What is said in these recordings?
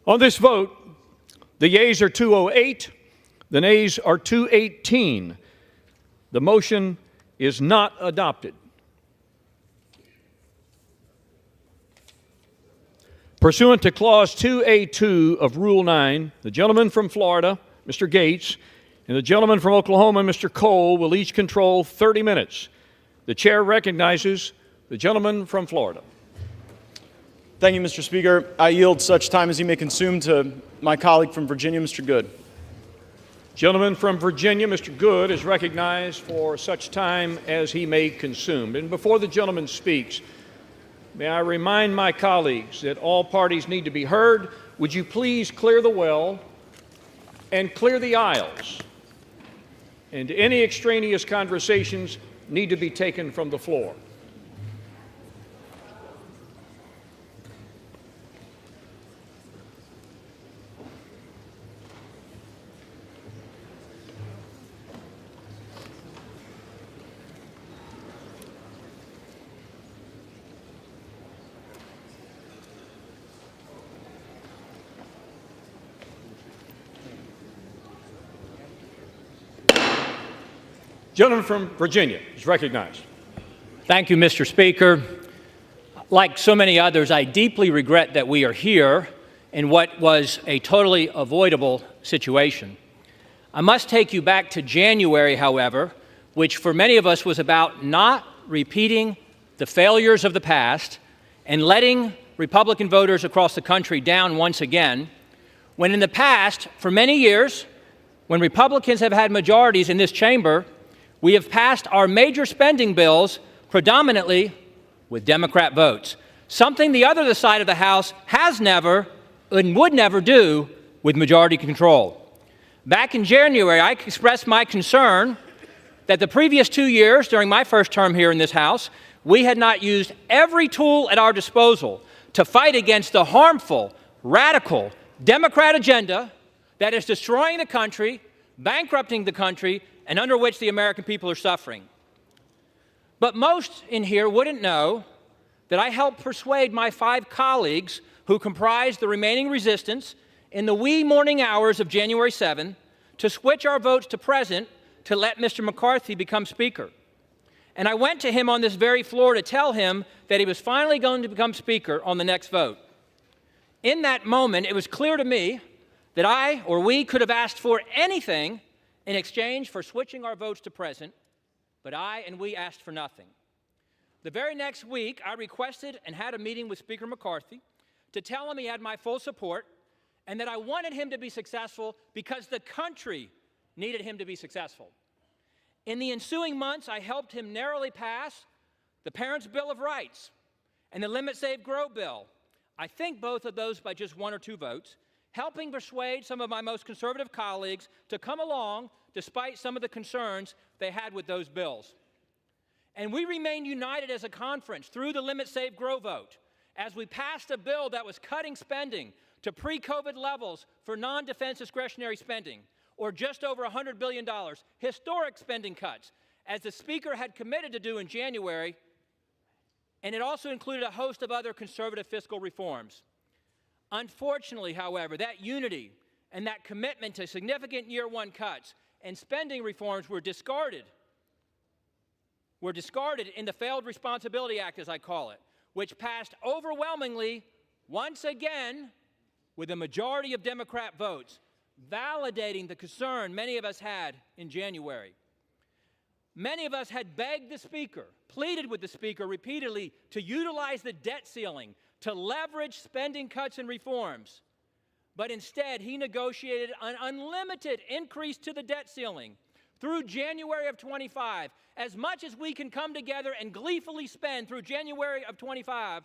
On this vote, the yeas are 208, the nays are 218. The motion is not adopted. Pursuant to Clause 2A2 of Rule 9, the gentleman from Florida, Mr. Gates, and the gentleman from Oklahoma, Mr. Cole, will each control 30 minutes. The chair recognizes the gentleman from Florida. Thank you, Mr. Speaker. I yield such time as he may consume to my colleague from Virginia, Mr. Good. Gentleman from Virginia, Mr. Good, is recognized for such time as he may consume. And before the gentleman speaks, may I remind my colleagues that all parties need to be heard. Would you please clear the well and clear the aisles? And any extraneous conversations need to be taken from the floor. Gentleman from Virginia is recognized. Thank you, Mr. Speaker. Like so many others, I deeply regret that we are here in what was a totally avoidable situation. I must take you back to January, however, which for many of us was about not repeating the failures of the past and letting Republican voters across the country down once again, when in the past, for many years, when Republicans have had majorities in this chamber, we have passed our major spending bills predominantly with Democrat votes, something the other side of the House has never and would never do with majority control. Back in January, I expressed my concern that the previous 2 years, during my first term here in this House, we had not used every tool at our disposal to fight against the harmful, radical Democrat agenda that is destroying the country, bankrupting the country, and under which the American people are suffering. But most in here wouldn't know that I helped persuade my 5 colleagues who comprised the remaining resistance in the wee morning hours of January 7 to switch our votes to present to let Mr. McCarthy become Speaker. And I went to him on this very floor to tell him that he was finally going to become Speaker on the next vote. In that moment, it was clear to me that I or we could have asked for anything in exchange for switching our votes to present, but I and we asked for nothing. The very next week, I requested and had a meeting with Speaker McCarthy to tell him he had my full support and that I wanted him to be successful because the country needed him to be successful. In the ensuing months, I helped him narrowly pass the Parents' Bill of Rights and the Limit, Save, Grow bill. I think both of those by just 1 or 2 votes, helping persuade some of my most conservative colleagues to come along despite some of the concerns they had with those bills. And we remained united as a conference through the Limit, Save, Grow vote as we passed a bill that was cutting spending to pre-COVID levels for non-defense discretionary spending, or just over $100 billion, historic spending cuts, as the Speaker had committed to do in January, and it also included a host of other conservative fiscal reforms. Unfortunately, however, that unity and that commitment to significant year 1 cuts and spending reforms were discarded in the Failed Responsibility Act, as I call it, which passed overwhelmingly, once again, with a majority of Democrat votes, validating the concern many of us had in January. Many of us had begged the Speaker, pleaded with the Speaker repeatedly to utilize the debt ceiling to leverage spending cuts and reforms. But instead, he negotiated an unlimited increase to the debt ceiling through January of 25, as much as we can come together and gleefully spend through January of 25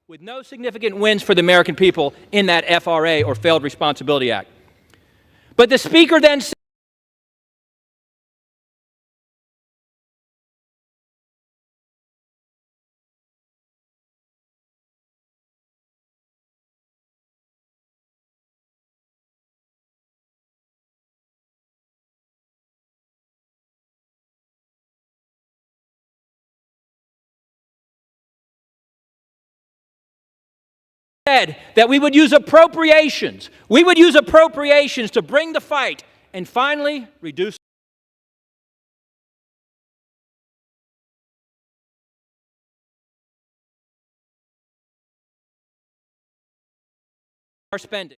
with no significant wins for the American people in that FRA, or Failed Responsibility Act. But the Speaker then said, said that we would use appropriations. We would use appropriations to bring the fight and finally reduce our spending.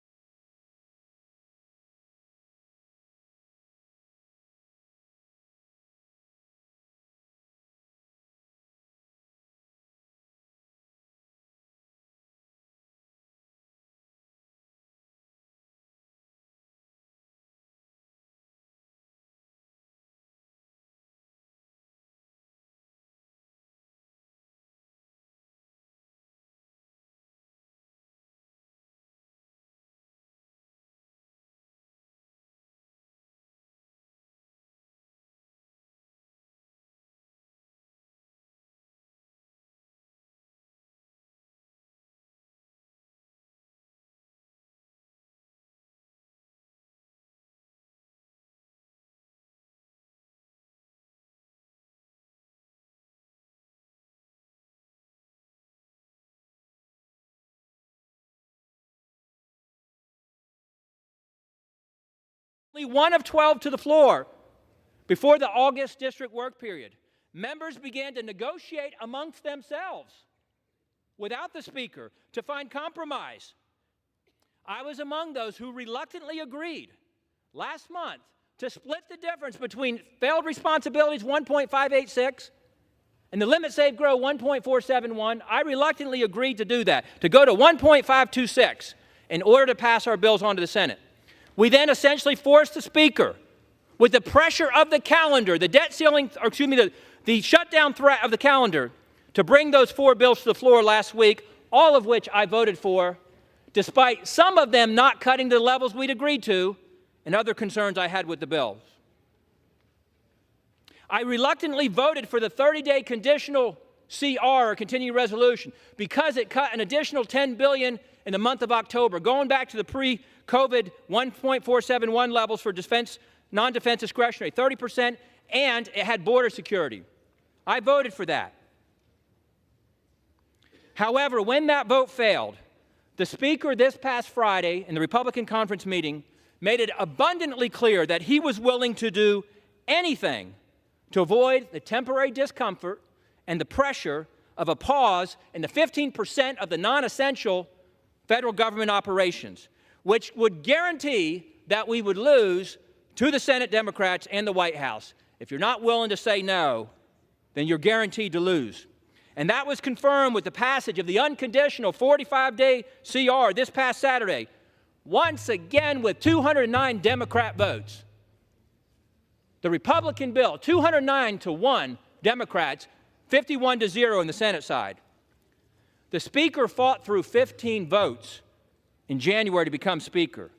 Only one of 12 to the floor before the August district work period. Members began to negotiate amongst themselves without the Speaker to find compromise. I was among those who reluctantly agreed last month to split the difference between failed responsibilities 1.586 and the limit save grow 1.471. I reluctantly agreed to do that, to go to 1.526 in order to pass our bills on to the Senate. We then essentially forced the Speaker, with the pressure of the calendar, the debt ceiling, or excuse me, the shutdown threat of the calendar, to bring those 4 bills to the floor last week, all of which I voted for, despite some of them not cutting to the levels we'd agreed to and other concerns I had with the bills. I reluctantly voted for the 30-day conditional CR, or continuing resolution, because it cut an additional $10 billion in the month of October, going back to the pre-COVID 1.471 levels for defense, non-defense discretionary, 30%, and it had border security. I voted for that. However, when that vote failed, the Speaker this past Friday in the Republican conference meeting made it abundantly clear that he was willing to do anything to avoid the temporary discomfort and the pressure of a pause in the 15% of the non-essential federal government operations, which would guarantee that we would lose to the Senate Democrats and the White House. If you're not willing to say no, then you're guaranteed to lose. And that was confirmed with the passage of the unconditional 45-day CR this past Saturday, once again with 209 Democrat votes. The Republican bill, 209 to 1 Democrats, 51 to 0 in the Senate side. The Speaker fought through 15 votes in January to become Speaker,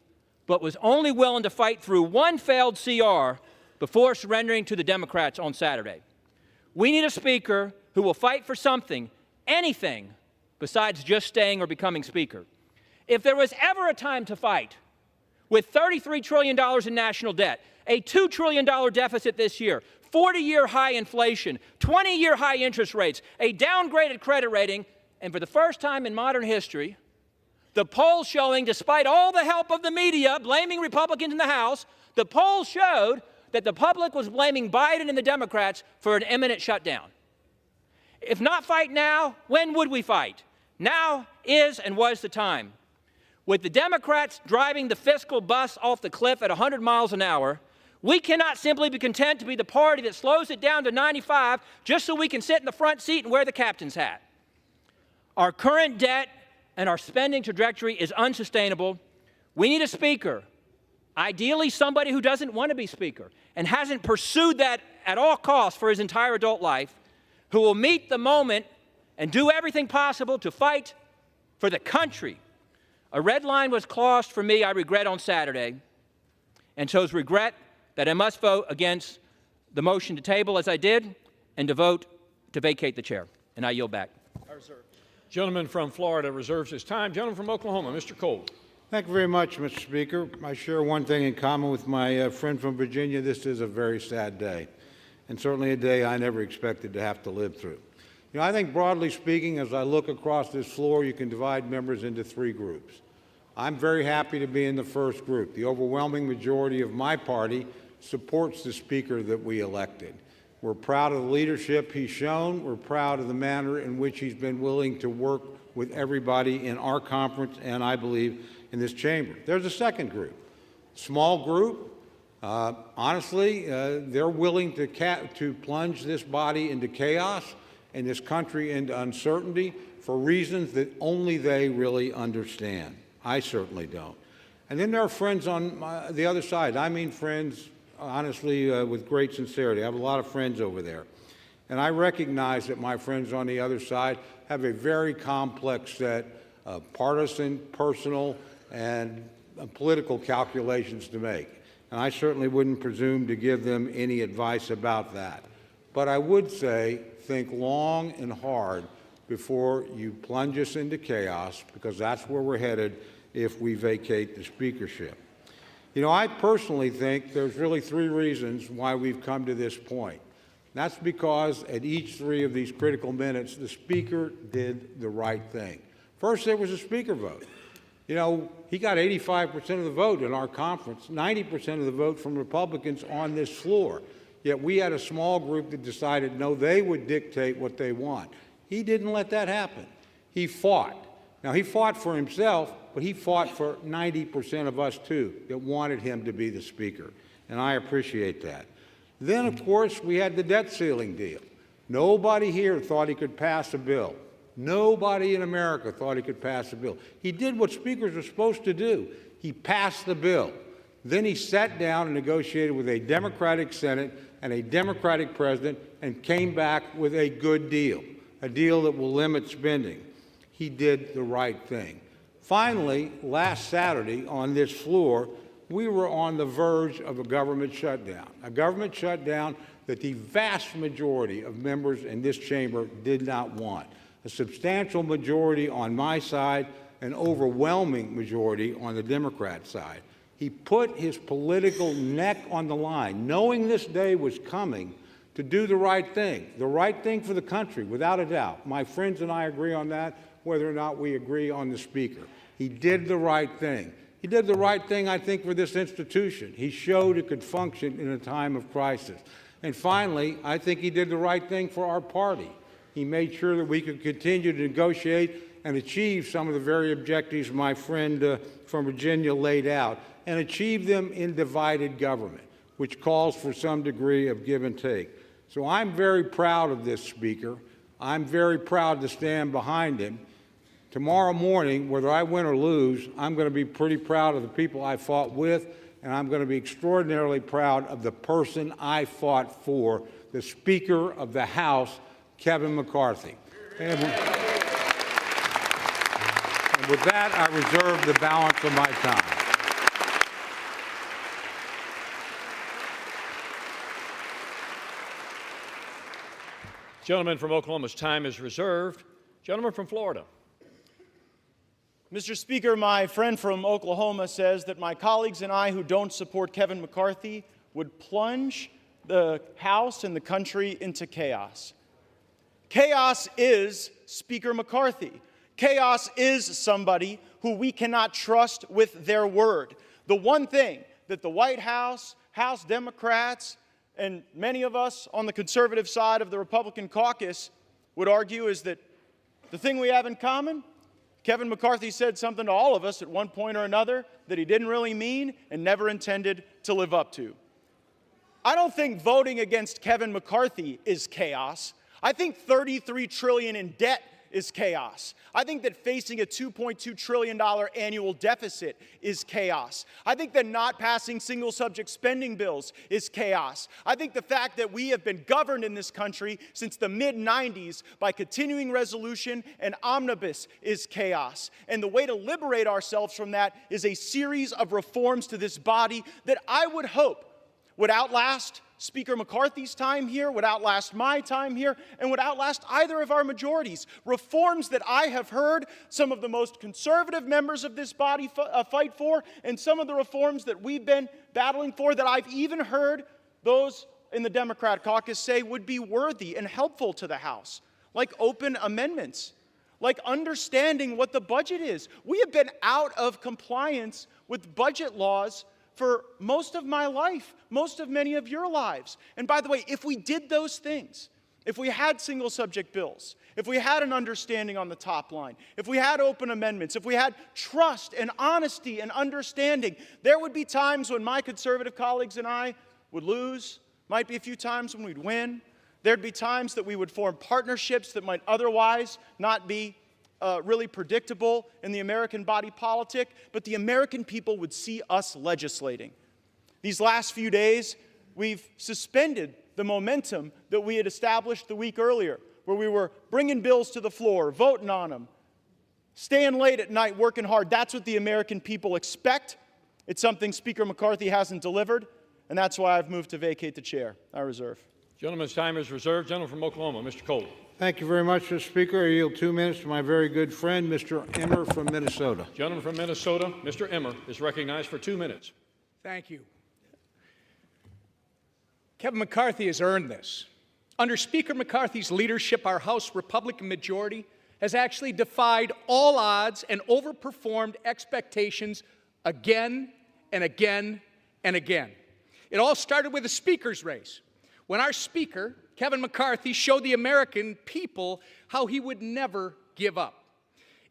but was only willing to fight through one failed CR before surrendering to the Democrats on Saturday. We need a Speaker who will fight for something, anything, besides just staying or becoming Speaker. If there was ever a time to fight, with $33 trillion in national debt, a $2 trillion deficit this year, 40-year high inflation, 20-year high interest rates, a downgraded credit rating, and for the first time in modern history, the polls showing, despite all the help of the media blaming Republicans in the House, the polls showed that the public was blaming Biden and the Democrats for an imminent shutdown. If not fight now, when would we fight? Now is and was the time. With the Democrats driving the fiscal bus off the cliff at 100 miles an hour, we cannot simply be content to be the party that slows it down to 95 just so we can sit in the front seat and wear the captain's hat. Our current debt and our spending trajectory is unsustainable. We need a Speaker, ideally somebody who doesn't want to be Speaker and hasn't pursued that at all costs for his entire adult life, who will meet the moment and do everything possible to fight for the country. A red line was crossed for me, I regret, on Saturday, and chose regret that I must vote against the motion to table as I did and to vote to vacate the chair. And I yield back. Gentleman from Florida reserves his time. Gentleman from Oklahoma, Mr. Cole. Thank you very much, Mr. Speaker. I share one thing in common with my friend from Virginia. This is a very sad day, and certainly a day I never expected to have to live through. You know, I think broadly speaking, as I look across this floor, you can divide members into three groups. I'm very happy to be in the first group. The overwhelming majority of my party supports the Speaker that we elected. We're proud of the leadership he's shown. We're proud of the manner in which he's been willing to work with everybody in our conference and, I believe, in this chamber. There's a second group, small group. Honestly, they're willing to plunge this body into chaos and this country into uncertainty for reasons that only they really understand. I certainly don't. And then there are friends on the other side. I mean friends, honestly, with great sincerity. I have a lot of friends over there. And I recognize that my friends on the other side have a very complex set of partisan, personal, and political calculations to make. And I certainly wouldn't presume to give them any advice about that. But I would say, think long and hard before you plunge us into chaos, because that's where we're headed if we vacate the speakership. You know, I personally think there's really three reasons why we've come to this point. That's because at each three of these critical minutes, the Speaker did the right thing. First, there was a Speaker vote. You know, he got 85% of the vote in our conference, 90% of the vote from Republicans on this floor. Yet we had a small group that decided, no, they would dictate what they want. He didn't let that happen. He fought. Now, he fought for himself, but he fought for 90% of us, too, that wanted him to be the Speaker, and I appreciate that. Then, of course, we had the debt ceiling deal. Nobody here thought he could pass a bill. Nobody in America thought he could pass a bill. He did what speakers are supposed to do. He passed the bill. Then he sat down and negotiated with a Democratic Senate and a Democratic president and came back with a good deal, a deal that will limit spending. He did the right thing. Finally, last Saturday on this floor, we were on the verge of a government shutdown that the vast majority of members in this chamber did not want. A substantial majority on my side, an overwhelming majority on the Democrat side. He put his political neck on the line, knowing this day was coming, to do the right thing for the country, without a doubt. My friends and I agree on that, whether or not we agree on the Speaker. He did the right thing. He did the right thing, I think, for this institution. He showed it could function in a time of crisis. And finally, I think he did the right thing for our party. He made sure that we could continue to negotiate and achieve some of the very objectives my friend from Virginia laid out, and achieve them in divided government, which calls for some degree of give and take. So I'm very proud of this Speaker. I'm very proud to stand behind him. Tomorrow morning, whether I win or lose, I'm going to be pretty proud of the people I fought with, and I'm going to be extraordinarily proud of the person I fought for, the Speaker of the House, Kevin McCarthy. And with that, I reserve the balance of my time. Gentleman from Oklahoma's time is reserved. Gentleman from Florida. Mr. Speaker, my friend from Oklahoma says that my colleagues and I who don't support Kevin McCarthy would plunge the House and the country into chaos. Chaos is Speaker McCarthy. Chaos is somebody who we cannot trust with their word. The one thing that the White House, House Democrats, and many of us on the conservative side of the Republican caucus would argue is that the thing we have in common, Kevin McCarthy said something to all of us at one point or another that he didn't really mean and never intended to live up to. I don't think voting against Kevin McCarthy is chaos. I think $33 trillion in debt is chaos. I think that facing a $2.2 trillion annual deficit is chaos. I think that not passing single subject spending bills is chaos. I think the fact that we have been governed in this country since the mid-90s by continuing resolution and omnibus is chaos. And the way to liberate ourselves from that is a series of reforms to this body that I would hope would outlast Speaker McCarthy's time here, would outlast my time here, and would outlast either of our majorities. Reforms that I have heard some of the most conservative members of this body fight for, and some of the reforms that we've been battling for that I've even heard those in the Democrat caucus say would be worthy and helpful to the House. like open amendments, like understanding what the budget is. We have been out of compliance with budget laws for most of my life, most of many of your lives. And by the way, if we did those things, if we had single subject bills, if we had an understanding on the top line, if we had open amendments, if we had trust and honesty and understanding, there would be times when my conservative colleagues and I would lose, might be a few times when we'd win. There'd be times that we would form partnerships that might otherwise not be really predictable in the American body politic, but the American people would see us legislating. These last few days, we've suspended the momentum that we had established the week earlier, where we were bringing bills to the floor, voting on them, staying late at night, working hard. That's what the American people expect. It's something Speaker McCarthy hasn't delivered, and that's why I've moved to vacate the chair. I reserve. Gentleman's time is reserved. Gentleman from Oklahoma, Mr. Cole. Thank you very much, Mr. Speaker. I yield 2 minutes to my very good friend, Mr. Emmer from Minnesota. Gentleman from Minnesota, Mr. Emmer, is recognized for 2 minutes. Thank you. Kevin McCarthy has earned this. Under Speaker McCarthy's leadership, our House Republican majority has actually defied all odds and overperformed expectations again and again and again. It all started with the Speaker's race, when our Speaker, Kevin McCarthy, showed the American people how he would never give up.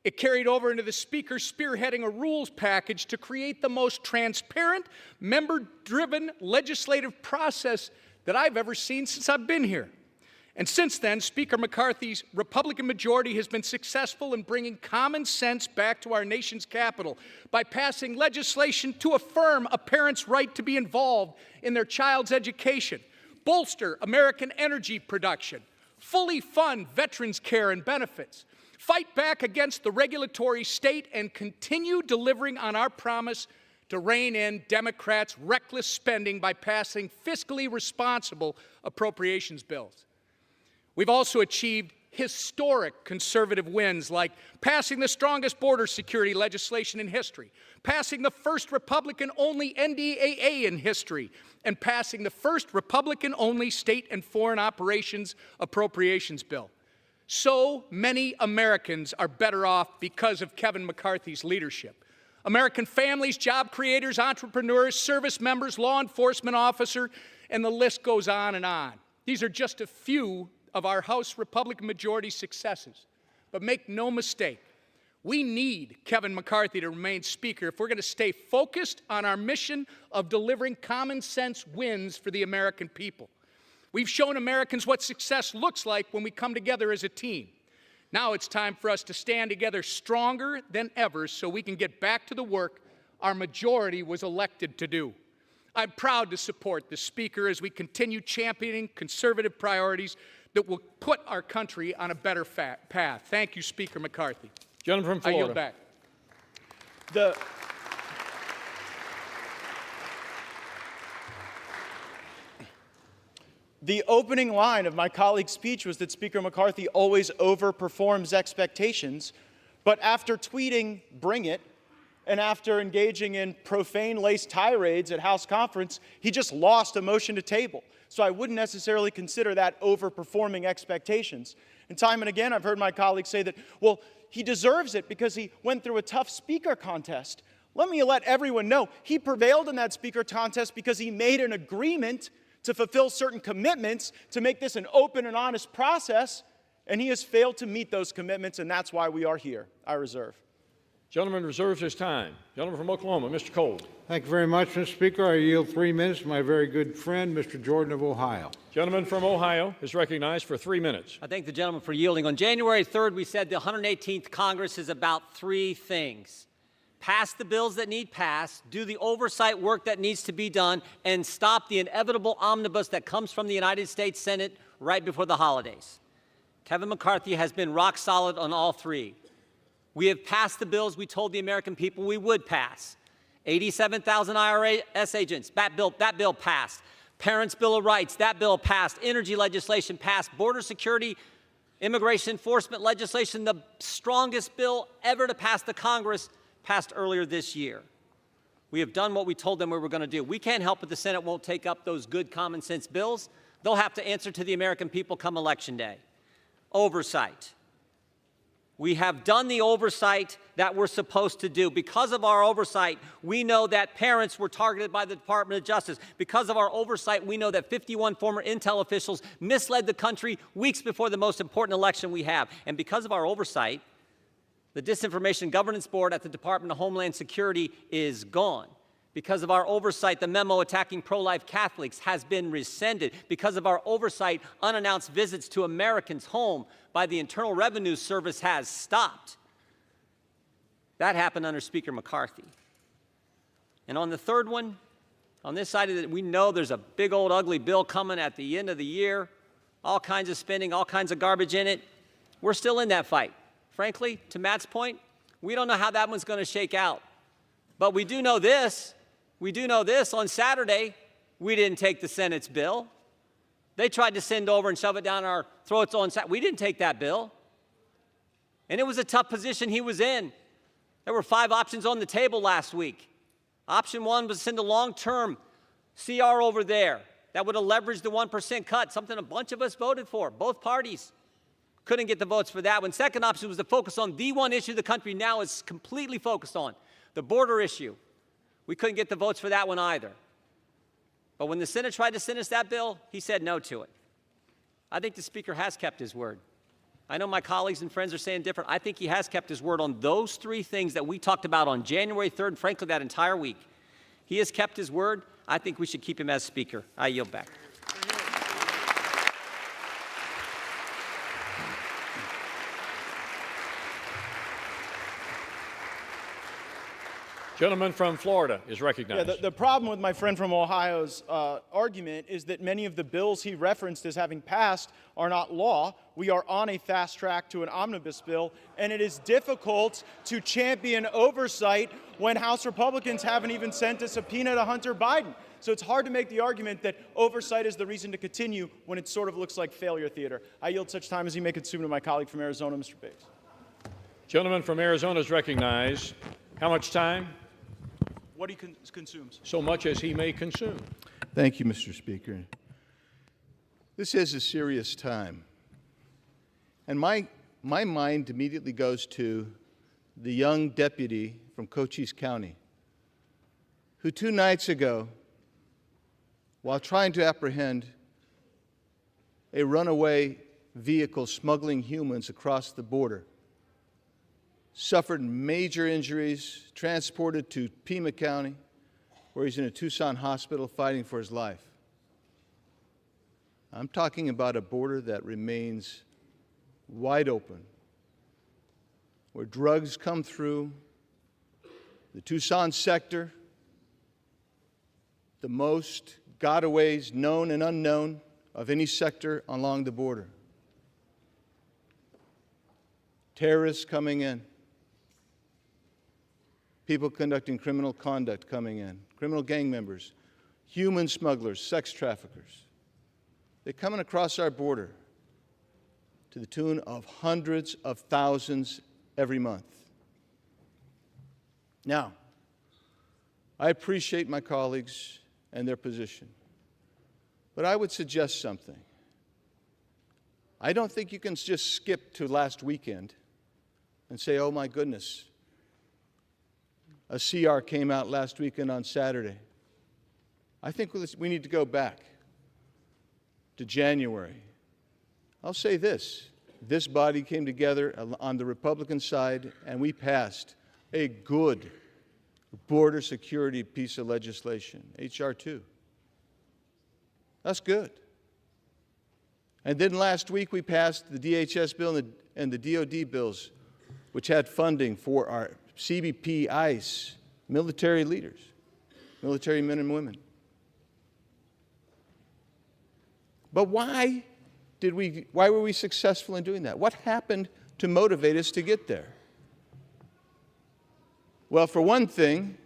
It carried over into the Speaker spearheading a rules package to create the most transparent, member-driven legislative process that I've ever seen since I've been here. And since then, Speaker McCarthy's Republican majority has been successful in bringing common sense back to our nation's capital by passing legislation to affirm a parent's right to be involved in their child's education, bolster American energy production, fully fund veterans' care and benefits, fight back against the regulatory state, and continue delivering on our promise to rein in Democrats' reckless spending by passing fiscally responsible appropriations bills. We've also achieved historic conservative wins, like passing the strongest border security legislation in history, passing the first Republican-only NDAA in history, and passing the first Republican-only state and foreign operations appropriations bill. So many Americans are better off because of Kevin McCarthy's leadership. American families, job creators, entrepreneurs, service members, law enforcement officers, and the list goes on and on. These are just a few of our House Republican majority successes. But make no mistake, we need Kevin McCarthy to remain Speaker if we're going to stay focused on our mission of delivering common sense wins for the American people. We've shown Americans what success looks like when we come together as a team. Now it's time for us to stand together stronger than ever so we can get back to the work our majority was elected to do. I'm proud to support the Speaker as we continue championing conservative priorities that will put our country on a better path. Thank you, Speaker McCarthy. Gentleman from I Florida. yield back. The opening line of my colleague's speech was that Speaker McCarthy always overperforms expectations, but after tweeting "bring it," and after engaging in profane-laced tirades at House conference, he just lost a motion to table. So I wouldn't necessarily consider that overperforming expectations. And time and again, I've heard my colleagues say that, well, he deserves it because he went through a tough speaker contest. Let me let everyone know, he prevailed in that speaker contest because he made an agreement to fulfill certain commitments to make this an open and honest process, and he has failed to meet those commitments, and that's why we are here. I reserve. Gentleman reserves his time. Gentleman from Oklahoma, Mr. Cole. Thank you very much, Mr. Speaker. I yield 3 minutes to my very good friend, Mr. Jordan of Ohio. Gentleman from Ohio is recognized for 3 minutes. I thank the gentleman for yielding. On January 3rd, we said the 118th Congress is about 3 things. Pass the bills that need passed, do the oversight work that needs to be done, and stop the inevitable omnibus that comes from the United States Senate right before the holidays. Kevin McCarthy has been rock solid on all 3. We have passed the bills we told the American people we would pass. 87,000 IRS agents, that bill passed. Parents' Bill of Rights, that bill passed. Energy legislation passed. Border security, immigration enforcement legislation, the strongest bill ever to pass the Congress, passed earlier this year. We have done what we told them we were going to do. We can't help it the Senate won't take up those good common sense bills. They'll have to answer to the American people come Election Day. oversight. We have done the oversight that we're supposed to do. Because of our oversight, we know that parents were targeted by the Department of Justice. Because of our oversight, we know that 51 former Intel officials misled the country weeks before the most important election we have. And because of our oversight, the Disinformation Governance Board at the Department of Homeland Security is gone. Because of our oversight, the memo attacking pro-life Catholics has been rescinded. Because of our oversight, unannounced visits to Americans' home by the Internal Revenue Service has stopped. That happened under Speaker McCarthy. And on the third one, on this side of it, we know there's a big old ugly bill coming at the end of the year, all kinds of spending, all kinds of garbage in it. We're still in that fight. Frankly, to Matt's point, we don't know how that one's going to shake out. But we do know this. We do know this. On Saturday, we didn't take the Senate's bill. They tried to send over and shove it down our throats on Saturday. We didn't take that bill. And it was a tough position he was in. There were 5 options on the table last week. Option 1 was to send a long-term CR over there that would have leveraged the 1% cut, something a bunch of us voted for, both parties. Couldn't get the votes for that one. Second option was to focus on the one issue the country now is completely focused on, the border issue. We couldn't get the votes for that one either. But when the Senate tried to send us that bill, he said no to it. I think the Speaker has kept his word. I know my colleagues and friends are saying different. I think he has kept his word on those 3 things that we talked about on January 3rd, and frankly, that entire week. He has kept his word. I think we should keep him as Speaker. I yield back. Gentleman from Florida is recognized. Yeah, the problem with my friend from Ohio's argument is that many of the bills he referenced as having passed are not law. We are on a fast track to an omnibus bill, and it is difficult to champion oversight when House Republicans haven't even sent a subpoena to Hunter Biden. So it's hard to make the argument that oversight is the reason to continue when it sort of looks like failure theater. I yield such time as he may consume to my colleague from Arizona, Mr. Biggs. Gentleman from Arizona is recognized. How much time? What he consumes. So much as he may consume. Thank you, Mr. Speaker. This is a serious time. And my mind immediately goes to the young deputy from Cochise County who 2 nights ago, while trying to apprehend a runaway vehicle smuggling humans across the border, suffered major injuries, transported to Pima County, where he's in a Tucson hospital fighting for his life. I'm talking about a border that remains wide open, where drugs come through the Tucson sector, the most gotaways known and unknown of any sector along the border. Terrorists coming in. People conducting criminal conduct coming in, criminal gang members, human smugglers, sex traffickers. They're coming across our border to the tune of hundreds of thousands every month. Now, I appreciate my colleagues and their position, but I would suggest something. I don't think you can just skip to last weekend and say, oh my goodness, a CR came out last weekend on Saturday. I think we need to go back to January. I'll say this. This body came together on the Republican side, and we passed a good border security piece of legislation, H.R. 2. That's good. And then last week we passed the DHS bill and the DOD bills, which had funding for our CBP, ICE, military leaders, military men and women. But why were we successful in doing that? What happened to motivate us to get there? Well, for one thing,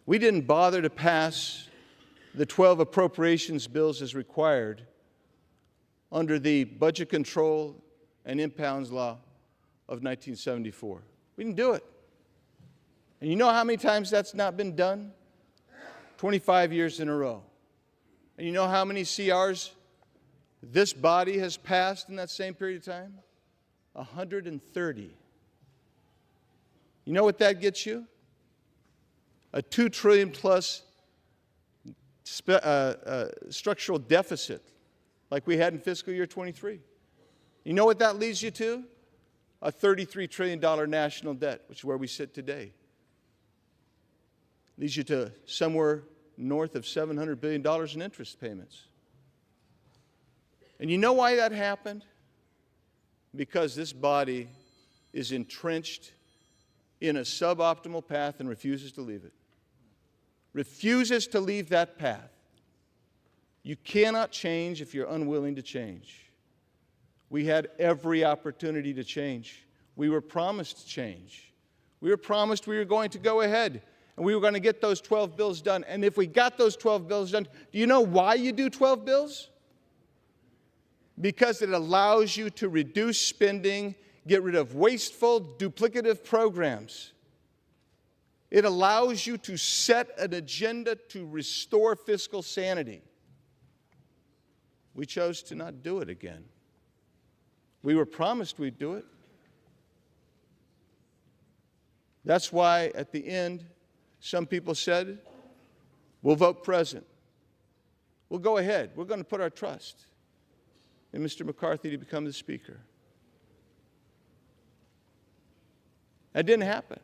we didn't bother to pass the 12 appropriations bills as required under the Budget Control and Impounds Law of 1974. We didn't do it. And you know how many times that's not been done? 25 years in a row. And you know how many CRs This body has passed in that same period of time 130. You know what that gets you? A $2 trillion plus structural deficit like we had in fiscal year 23. You know what that leads you to? A $33 trillion national debt, which is where we sit today. Leads you to somewhere north of $700 billion in interest payments. And you know why that happened? Because this body is entrenched in a suboptimal path and refuses to leave it. Refuses to leave that path. You cannot change if you're unwilling to change. We had every opportunity to change. We were promised change. We were promised we were going to go ahead and we were going to get those 12 bills done. And if we got those 12 bills done, do you know why you do 12 bills? Because it allows you to reduce spending, get rid of wasteful, duplicative programs. It allows you to set an agenda to restore fiscal sanity. We chose to not do it again. We were promised we'd do it. That's why at the end, some people said, we'll vote present. We'll go ahead. We're going to put our trust in Mr. McCarthy to become the Speaker. That didn't happen.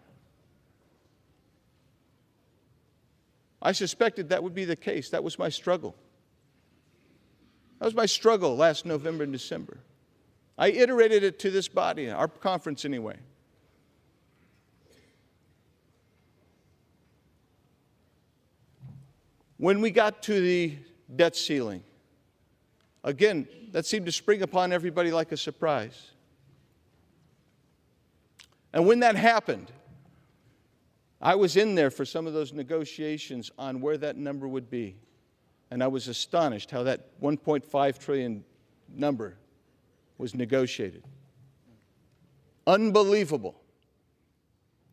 I suspected that would be the case. That was my struggle. That was my struggle last November and December. I iterated it to this body, our conference anyway. When we got to the debt ceiling, again, that seemed to spring upon everybody like a surprise. And when that happened, I was in there for some of those negotiations on where that number would be. And I was astonished how that $1.5 trillion number was negotiated. Unbelievable.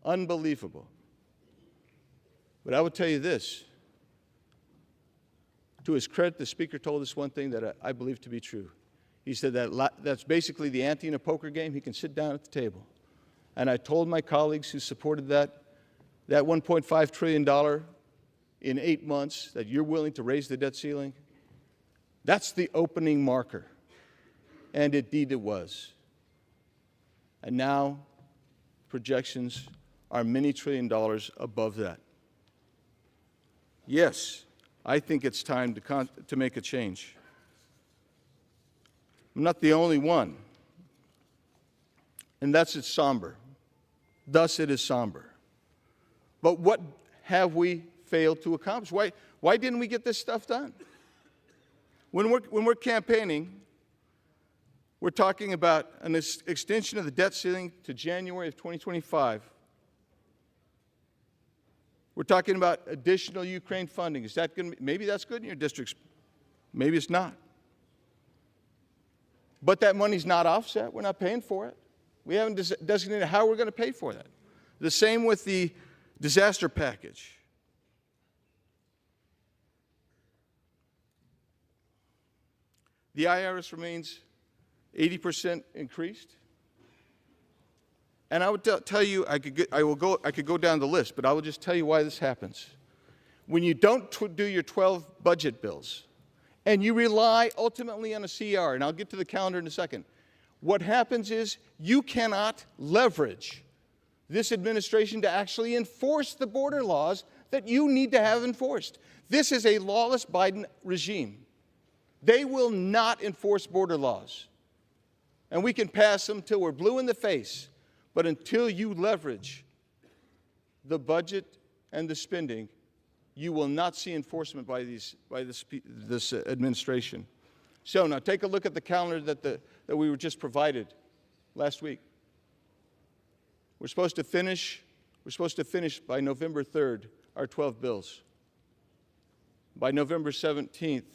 Unbelievable. But I will tell you this. To his credit, the Speaker told us one thing that I believe to be true. He said that that's basically the ante in a poker game. He can sit down at the table. And I told my colleagues who supported that $1.5 trillion in 8 months, that you're willing to raise the debt ceiling, that's the opening marker. And indeed it was. And now projections are many $trillion above that. Yes, I think it's time to make a change. I'm not the only one. And that's it's somber. Thus it is somber. But what have we failed to accomplish? Why didn't we get this stuff done? When we're campaigning, we're talking about an extension of the debt ceiling to January of 2025. We're talking about additional Ukraine funding. Is that going to be, maybe that's good in your districts. Maybe it's not. But that money's not offset. We're not paying for it. We haven't designated how we're going to pay for that. The same with the disaster package. The IRS remains 80% increased. And I would tell you, I could go down the list, but I will just tell you why this happens. When you don't do your 12 budget bills, and you rely ultimately on a CR, and I'll get to the calendar in a second, what happens is you cannot leverage this administration to actually enforce the border laws that you need to have enforced. This is a lawless Biden regime. They will not enforce border laws. And we can pass them till we're blue in the face. But until you leverage the budget and the spending, you will not see enforcement by this administration. So now take a look at the calendar that we were just provided last week. We're supposed to finish by November 3rd our 12 bills. By November 17th,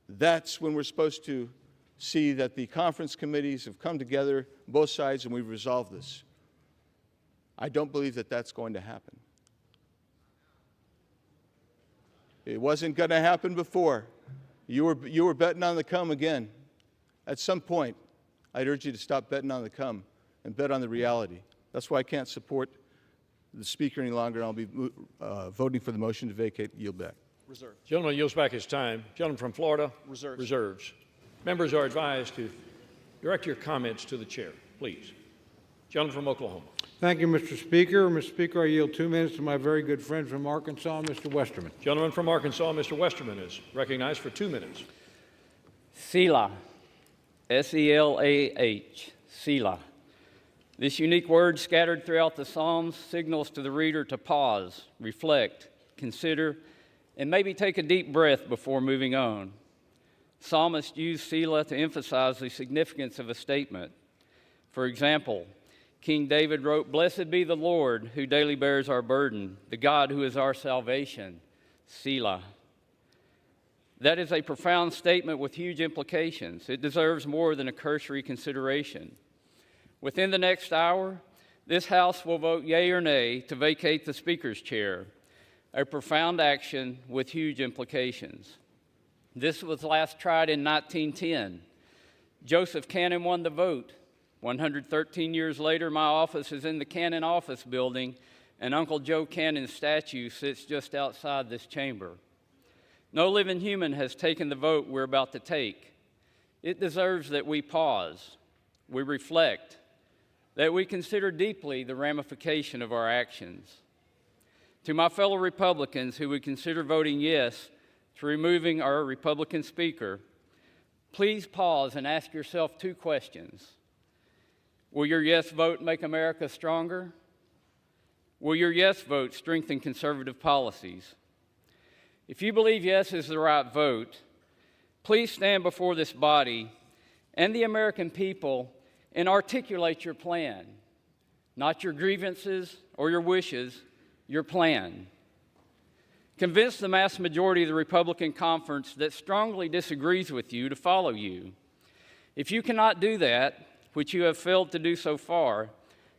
that's when we're supposed to see that the conference committees have come together, both sides, and we've resolved this. I don't believe that that's going to happen. It wasn't going to happen before. You were betting on the come again. At some point, I'd urge you to stop betting on the come and bet on the reality. That's why I can't support the Speaker any longer, and I'll be voting for the motion to vacate. Yield back. Reserve. Gentleman yields back his time. Gentleman from Florida. Reserves. Reserves. Members are advised to direct your comments to the chair, please. Gentleman from Oklahoma. Thank you, Mr. Speaker. Mr. Speaker, I yield 2 minutes to my very good friend from Arkansas, Mr. Westerman. Gentleman from Arkansas, Mr. Westerman, is recognized for 2 minutes. Selah, S-E-L-A-H, Selah. This unique word scattered throughout the Psalms signals to the reader to pause, reflect, consider, and maybe take a deep breath before moving on. Psalmists use Selah to emphasize the significance of a statement. For example, King David wrote, "Blessed be the Lord who daily bears our burden, the God who is our salvation." Selah. That is a profound statement with huge implications. It deserves more than a cursory consideration. Within the next hour, this House will vote yea or nay to vacate the Speaker's chair, a profound action with huge implications. This was last tried in 1910. Joseph Cannon won the vote. 113 years later, my office is in the Cannon Office Building, and Uncle Joe Cannon's statue sits just outside this chamber. No living human has taken the vote we're about to take. It deserves that we pause, we reflect, that we consider deeply the ramification of our actions. To my fellow Republicans who would consider voting yes to removing our Republican Speaker, please pause and ask yourself 2 questions. Will your yes vote make America stronger? Will your yes vote strengthen conservative policies? If you believe yes is the right vote, please stand before this body and the American people and articulate your plan. Not your grievances or your wishes, your plan. Convince the mass majority of the Republican conference that strongly disagrees with you to follow you. If you cannot do that, which you have failed to do so far,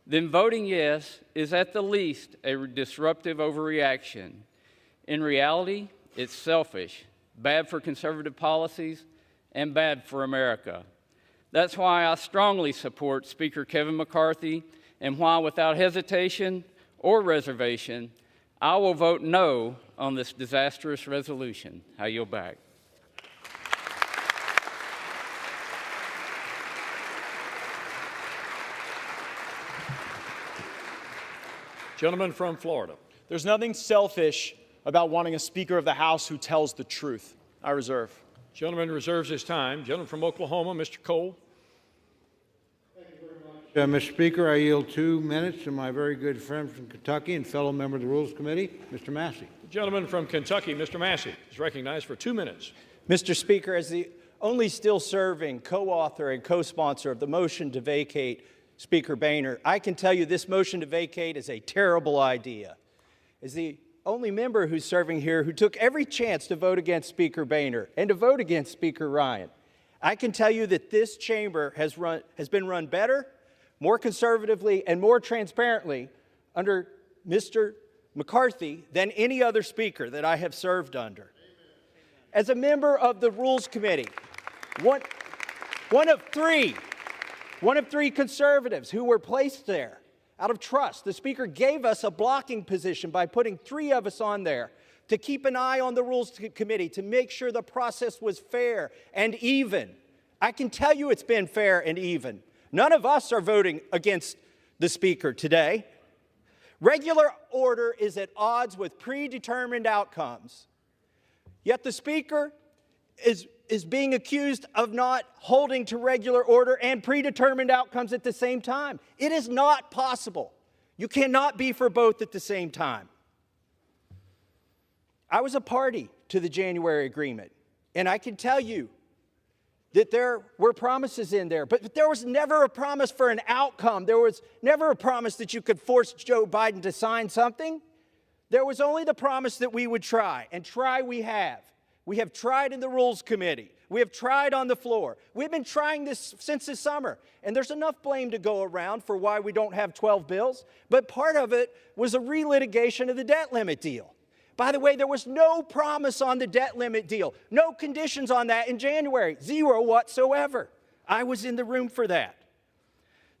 then voting yes is at the least a disruptive overreaction. In reality, it's selfish, bad for conservative policies, and bad for America. That's why I strongly support Speaker Kevin McCarthy, and why without hesitation or reservation, I will vote no on this disastrous resolution. I yield back. Gentleman from Florida. There's nothing selfish about wanting a Speaker of the House who tells the truth. I reserve. Gentleman reserves his time. Gentleman from Oklahoma, Mr. Cole. Mr. Speaker, I yield 2 minutes to my very good friend from Kentucky and fellow member of the Rules Committee, Mr. Massey. The gentleman from Kentucky, Mr. Massey, is recognized for 2 minutes. Mr. Speaker, as the only still serving co-author and co-sponsor of the motion to vacate Speaker Boehner, I can tell you this motion to vacate is a terrible idea. As the only member who's serving here who took every chance to vote against Speaker Boehner and to vote against Speaker Ryan, I can tell you that this chamber has been run better, more conservatively, and more transparently under Mr. McCarthy than any other speaker that I have served under. As a member of the Rules Committee, one of three conservatives who were placed there out of trust, the Speaker gave us a blocking position by putting 3 of us on there to keep an eye on the Rules Committee, to make sure the process was fair and even. I can tell you it's been fair and even. None of us are voting against the Speaker today. Regular order is at odds with predetermined outcomes. Yet the Speaker is being accused of not holding to regular order and predetermined outcomes at the same time. It is not possible. You cannot be for both at the same time. I was a party to the January agreement, and I can tell you that there were promises in there, but there was never a promise for an outcome. There was never a promise that you could force Joe Biden to sign something. There was only the promise that we would try, and try we have. We have tried in the Rules Committee. We have tried on the floor. We've been trying this since the summer, and there's enough blame to go around for why we don't have 12 bills, but part of it was a relitigation of the debt limit deal. By the way, there was no promise on the debt limit deal, no conditions on that in January, zero whatsoever. I was in the room for that.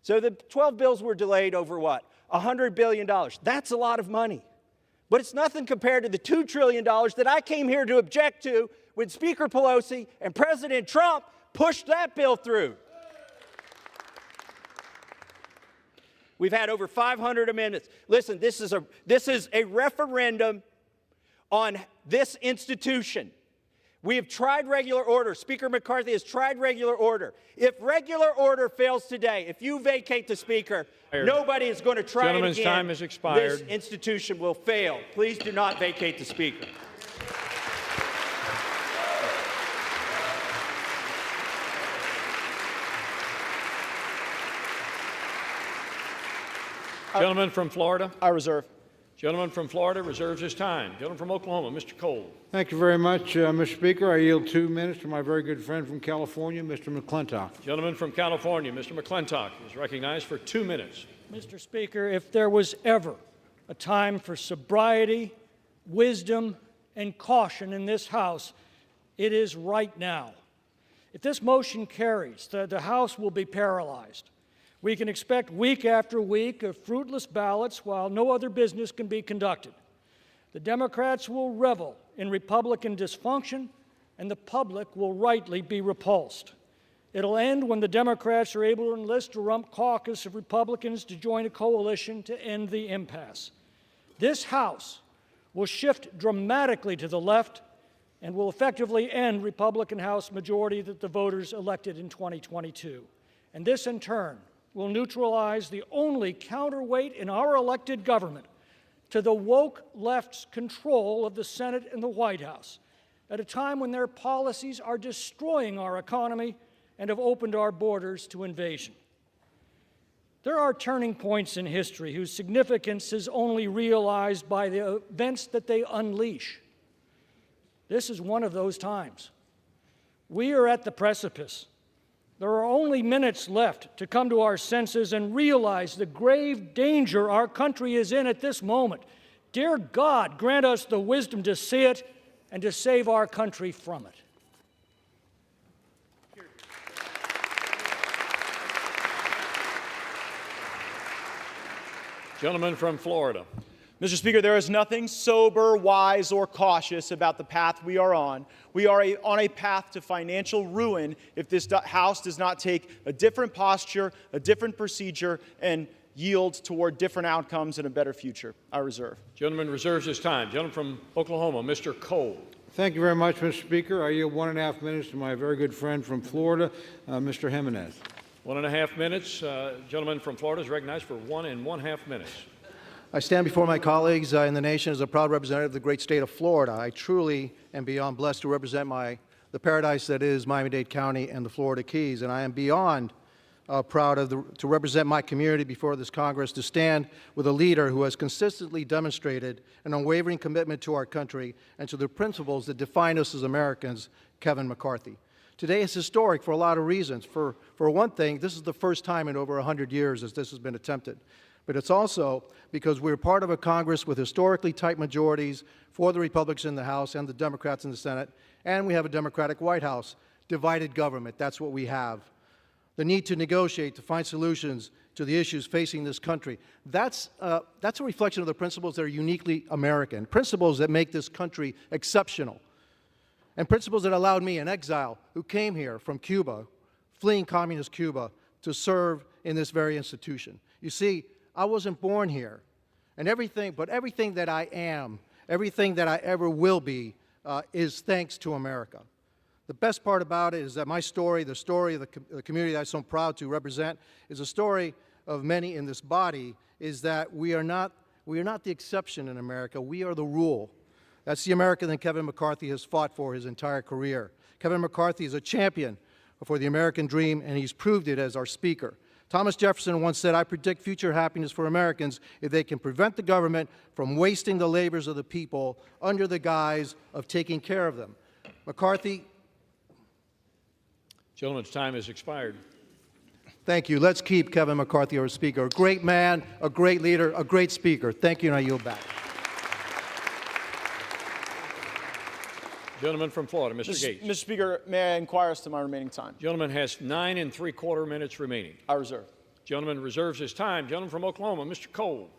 So the 12 bills were delayed over what? $100 billion. That's a lot of money. But it's nothing compared to the $2 trillion that I came here to object to when Speaker Pelosi and President Trump pushed that bill through. We've had over 500 amendments. Listen, this is a referendum on this institution. We have tried regular order. Speaker McCarthy has tried regular order. If regular order fails today, if you vacate the Speaker, nobody is going to try it again. Gentleman's time has expired. This institution will fail. Please do not vacate the Speaker. Gentleman from Florida. I reserve. Gentleman from Florida reserves his time. Gentleman from Oklahoma, Mr. Cole. Thank you very much, Mr. Speaker. I yield 2 minutes to my very good friend from California, Mr. McClintock. Gentleman from California, Mr. McClintock, is recognized for 2 minutes. Mr. Speaker, if there was ever a time for sobriety, wisdom, and caution in this House, it is right now. If this motion carries, the House will be paralyzed. We can expect week after week of fruitless ballots while no other business can be conducted. The Democrats will revel in Republican dysfunction, and the public will rightly be repulsed. It'll end when the Democrats are able to enlist a rump caucus of Republicans to join a coalition to end the impasse. This House will shift dramatically to the left and will effectively end Republican House majority that the voters elected in 2022. And this, in turn, will neutralize the only counterweight in our elected government to the woke left's control of the Senate and the White House at a time when their policies are destroying our economy and have opened our borders to invasion. There are turning points in history whose significance is only realized by the events that they unleash. This is one of those times. We are at the precipice. There are only minutes left to come to our senses and realize the grave danger our country is in at this moment. Dear God, grant us the wisdom to see it and to save our country from it. Gentleman from Florida. Mr. Speaker, there is nothing sober, wise, or cautious about the path we are on. We are on a path to financial ruin if this House does not take a different posture, a different procedure, and yield toward different outcomes and a better future. I reserve. Gentleman reserves his time. Gentleman from Oklahoma, Mr. Cole. Thank you very much, Mr. Speaker. I yield 1.5 minutes to my very good friend from Florida, Mr. Jimenez. 1.5 minutes. Gentleman from Florida is recognized for 1.5 minutes. I stand before my colleagues in the nation as a proud representative of the great state of Florida. I truly am beyond blessed to represent the paradise that is Miami-Dade County and the Florida Keys, and I am beyond proud to represent my community before this Congress, to stand with a leader who has consistently demonstrated an unwavering commitment to our country and to the principles that define us as Americans, Kevin McCarthy. Today is historic for a lot of reasons. For one thing, this is the first time in over 100 years as this has been attempted. But it's also because we're part of a Congress with historically tight majorities for the Republicans in the House and the Democrats in the Senate, and we have a Democratic White House. Divided government, that's what we have. The need to negotiate, to find solutions to the issues facing this country. That's a reflection of the principles that are uniquely American, principles that make this country exceptional, and principles that allowed me, an exile who came here from Cuba, fleeing communist Cuba, to serve in this very institution. You see, I wasn't born here, and everything that I am, everything that I ever will be, is thanks to America. The best part about it is that my story, the story of the community that I'm so proud to represent, is a story of many in this body, is that we are not the exception in America, we are the rule. That's the America that Kevin McCarthy has fought for his entire career. Kevin McCarthy is a champion for the American dream, and he's proved it as our Speaker. Thomas Jefferson once said, "I predict future happiness for Americans if they can prevent the government from wasting the labors of the people under the guise of taking care of them." McCarthy. Gentleman's time has expired. Thank you. Let's keep Kevin McCarthy our Speaker. A great man, a great leader, a great Speaker. Thank you, and I yield back. Gentleman from Florida, Mr. Gates. Mr. Speaker, may I inquire as to my remaining time? Gentleman has 9 3/4 minutes remaining. I reserve. Gentleman reserves his time. Gentleman from Oklahoma, Mr. Cole.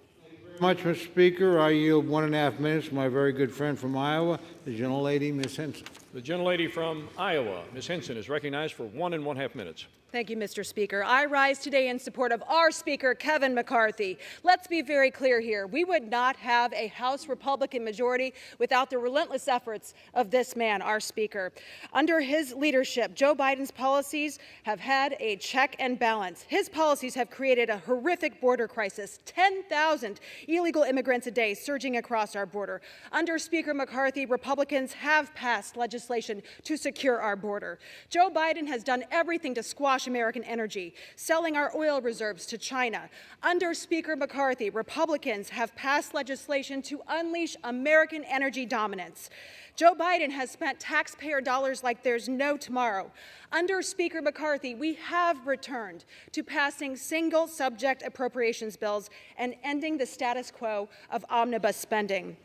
Much, Mr. Speaker. I yield 1.5 minutes to my very good friend from Iowa, the gentlelady, Ms. Henson. The gentlelady from Iowa, Ms. Henson, is recognized for 1.5 minutes. Thank you, Mr. Speaker. I rise today in support of our Speaker, Kevin McCarthy. Let's be very clear here. We would not have a House Republican majority without the relentless efforts of this man, our Speaker. Under his leadership, Joe Biden's policies have had a check and balance. His policies have created a horrific border crisis, 10,000 illegal immigrants a day surging across our border. Under Speaker McCarthy, Republicans have passed legislation to secure our border. Joe Biden has done everything to squash American energy, selling our oil reserves to China. Under Speaker McCarthy, Republicans have passed legislation to unleash American energy dominance. Joe Biden has spent taxpayer dollars like there's no tomorrow. Under Speaker McCarthy, we have returned to passing single-subject appropriations bills and ending the status quo of omnibus spending.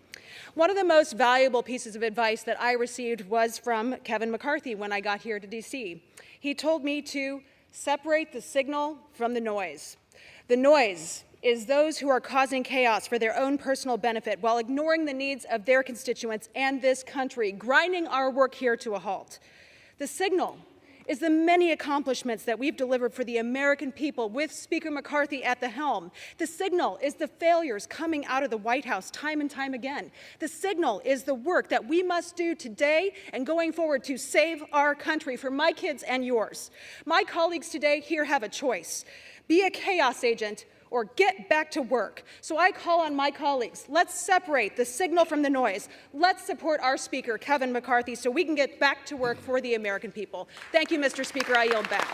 One of the most valuable pieces of advice that I received was from Kevin McCarthy when I got here to D.C. He told me to separate the signal from the noise. The noise is those who are causing chaos for their own personal benefit while ignoring the needs of their constituents and this country, grinding our work here to a halt. The signal is the many accomplishments that we've delivered for the American people with Speaker McCarthy at the helm. The signal is the failures coming out of the White House time and time again. The signal is the work that we must do today and going forward to save our country for my kids and yours. My colleagues today here have a choice. Be a chaos agent or get back to work. So I call on my colleagues, let's separate the signal from the noise. Let's support our Speaker, Kevin McCarthy, so we can get back to work for the American people. Thank you, Mr. Speaker. I yield back.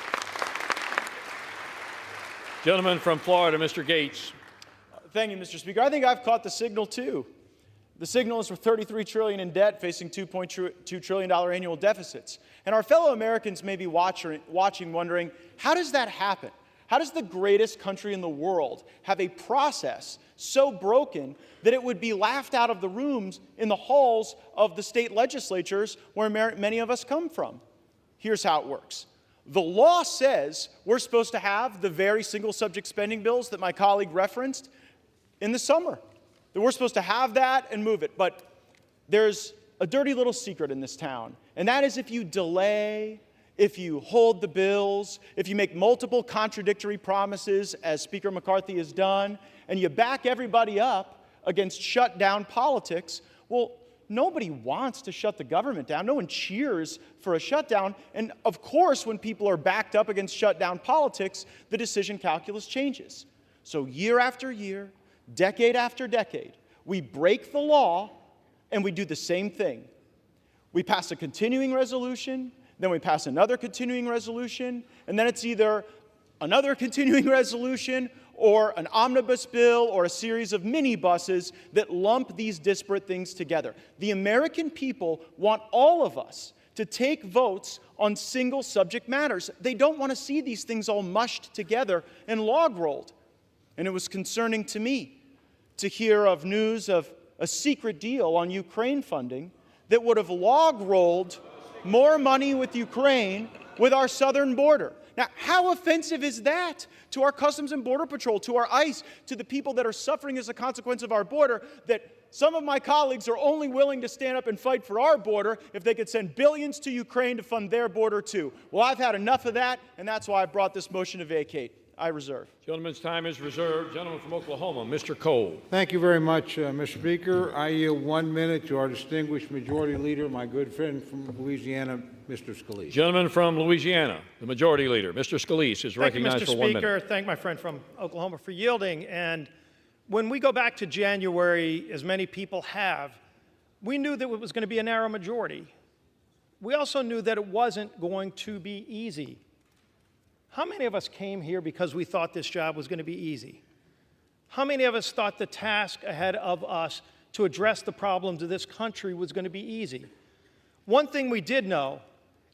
Gentleman from Florida, Mr. Gates. Thank you, Mr. Speaker. I think I've caught the signal, too. The signal is for $33 trillion in debt, facing $2.2 trillion annual deficits. And our fellow Americans may be watching, wondering, how does that happen? How does the greatest country in the world have a process so broken that it would be laughed out of the rooms in the halls of the state legislatures where many of us come from? Here's how it works. The law says we're supposed to have the very single-subject spending bills that my colleague referenced in the summer. That we're supposed to have that and move it. But there's a dirty little secret in this town, and that is if you delay, if you hold the bills, if you make multiple contradictory promises, as Speaker McCarthy has done, and you back everybody up against shutdown politics, well, nobody wants to shut the government down. No one cheers for a shutdown. And of course, when people are backed up against shutdown politics, the decision calculus changes. So year after year, decade after decade, we break the law and we do the same thing. We pass a continuing resolution, then we pass another continuing resolution, and then it's either another continuing resolution or an omnibus bill or a series of minibuses that lump these disparate things together. The American people want all of us to take votes on single subject matters. They don't want to see these things all mushed together and log rolled. And it was concerning to me to hear of news of a secret deal on Ukraine funding that would have log rolled more money with Ukraine with our southern border. Now, how offensive is that to our Customs and Border Patrol, to our ICE, to the people that are suffering as a consequence of our border, that some of my colleagues are only willing to stand up and fight for our border if they could send billions to Ukraine to fund their border too? Well, I've had enough of that, and that's why I brought this motion to vacate. I reserve. Gentleman's time is reserved. Gentleman from Oklahoma, Mr. Cole. Thank you very much, Mr. Speaker. I yield 1 minute to our distinguished Majority Leader, my good friend from Louisiana, Mr. Scalise. Gentleman from Louisiana, the Majority Leader, Mr. Scalise, is recognized for 1 minute. Thank you, Mr. Speaker. Thank my friend from Oklahoma for yielding. And when we go back to January, as many people have, we knew that it was going to be a narrow majority. We also knew that it wasn't going to be easy. How many of us came here because we thought this job was going to be easy? How many of us thought the task ahead of us to address the problems of this country was going to be easy? One thing we did know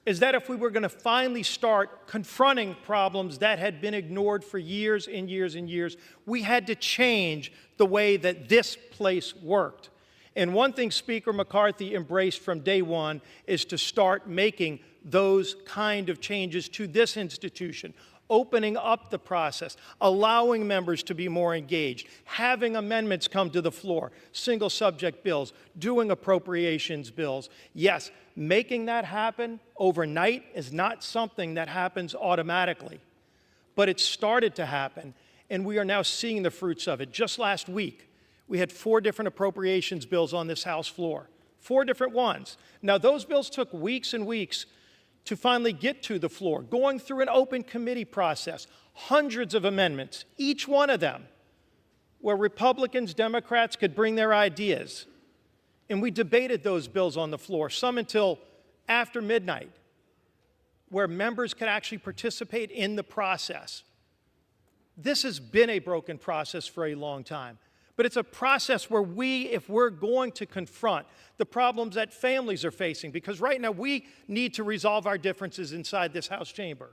is that if we were going to finally start confronting problems that had been ignored for years and years and years, we had to change the way that this place worked. And one thing Speaker McCarthy embraced from day one is to start making those kind of changes to this institution, opening up the process, allowing members to be more engaged, having amendments come to the floor, single subject bills, doing appropriations bills. Yes, making that happen overnight is not something that happens automatically, but it started to happen, and we are now seeing the fruits of it. Just last week, we had 4 different appropriations bills on this House floor, 4 different ones. Now, those bills took weeks and weeks to finally get to the floor, going through an open committee process, hundreds of amendments, each one of them, where Republicans, Democrats could bring their ideas. And we debated those bills on the floor, some until after midnight, where members could actually participate in the process. This has been a broken process for a long time. But it's a process where if we're going to confront the problems that families are facing, because right now we need to resolve our differences inside this House chamber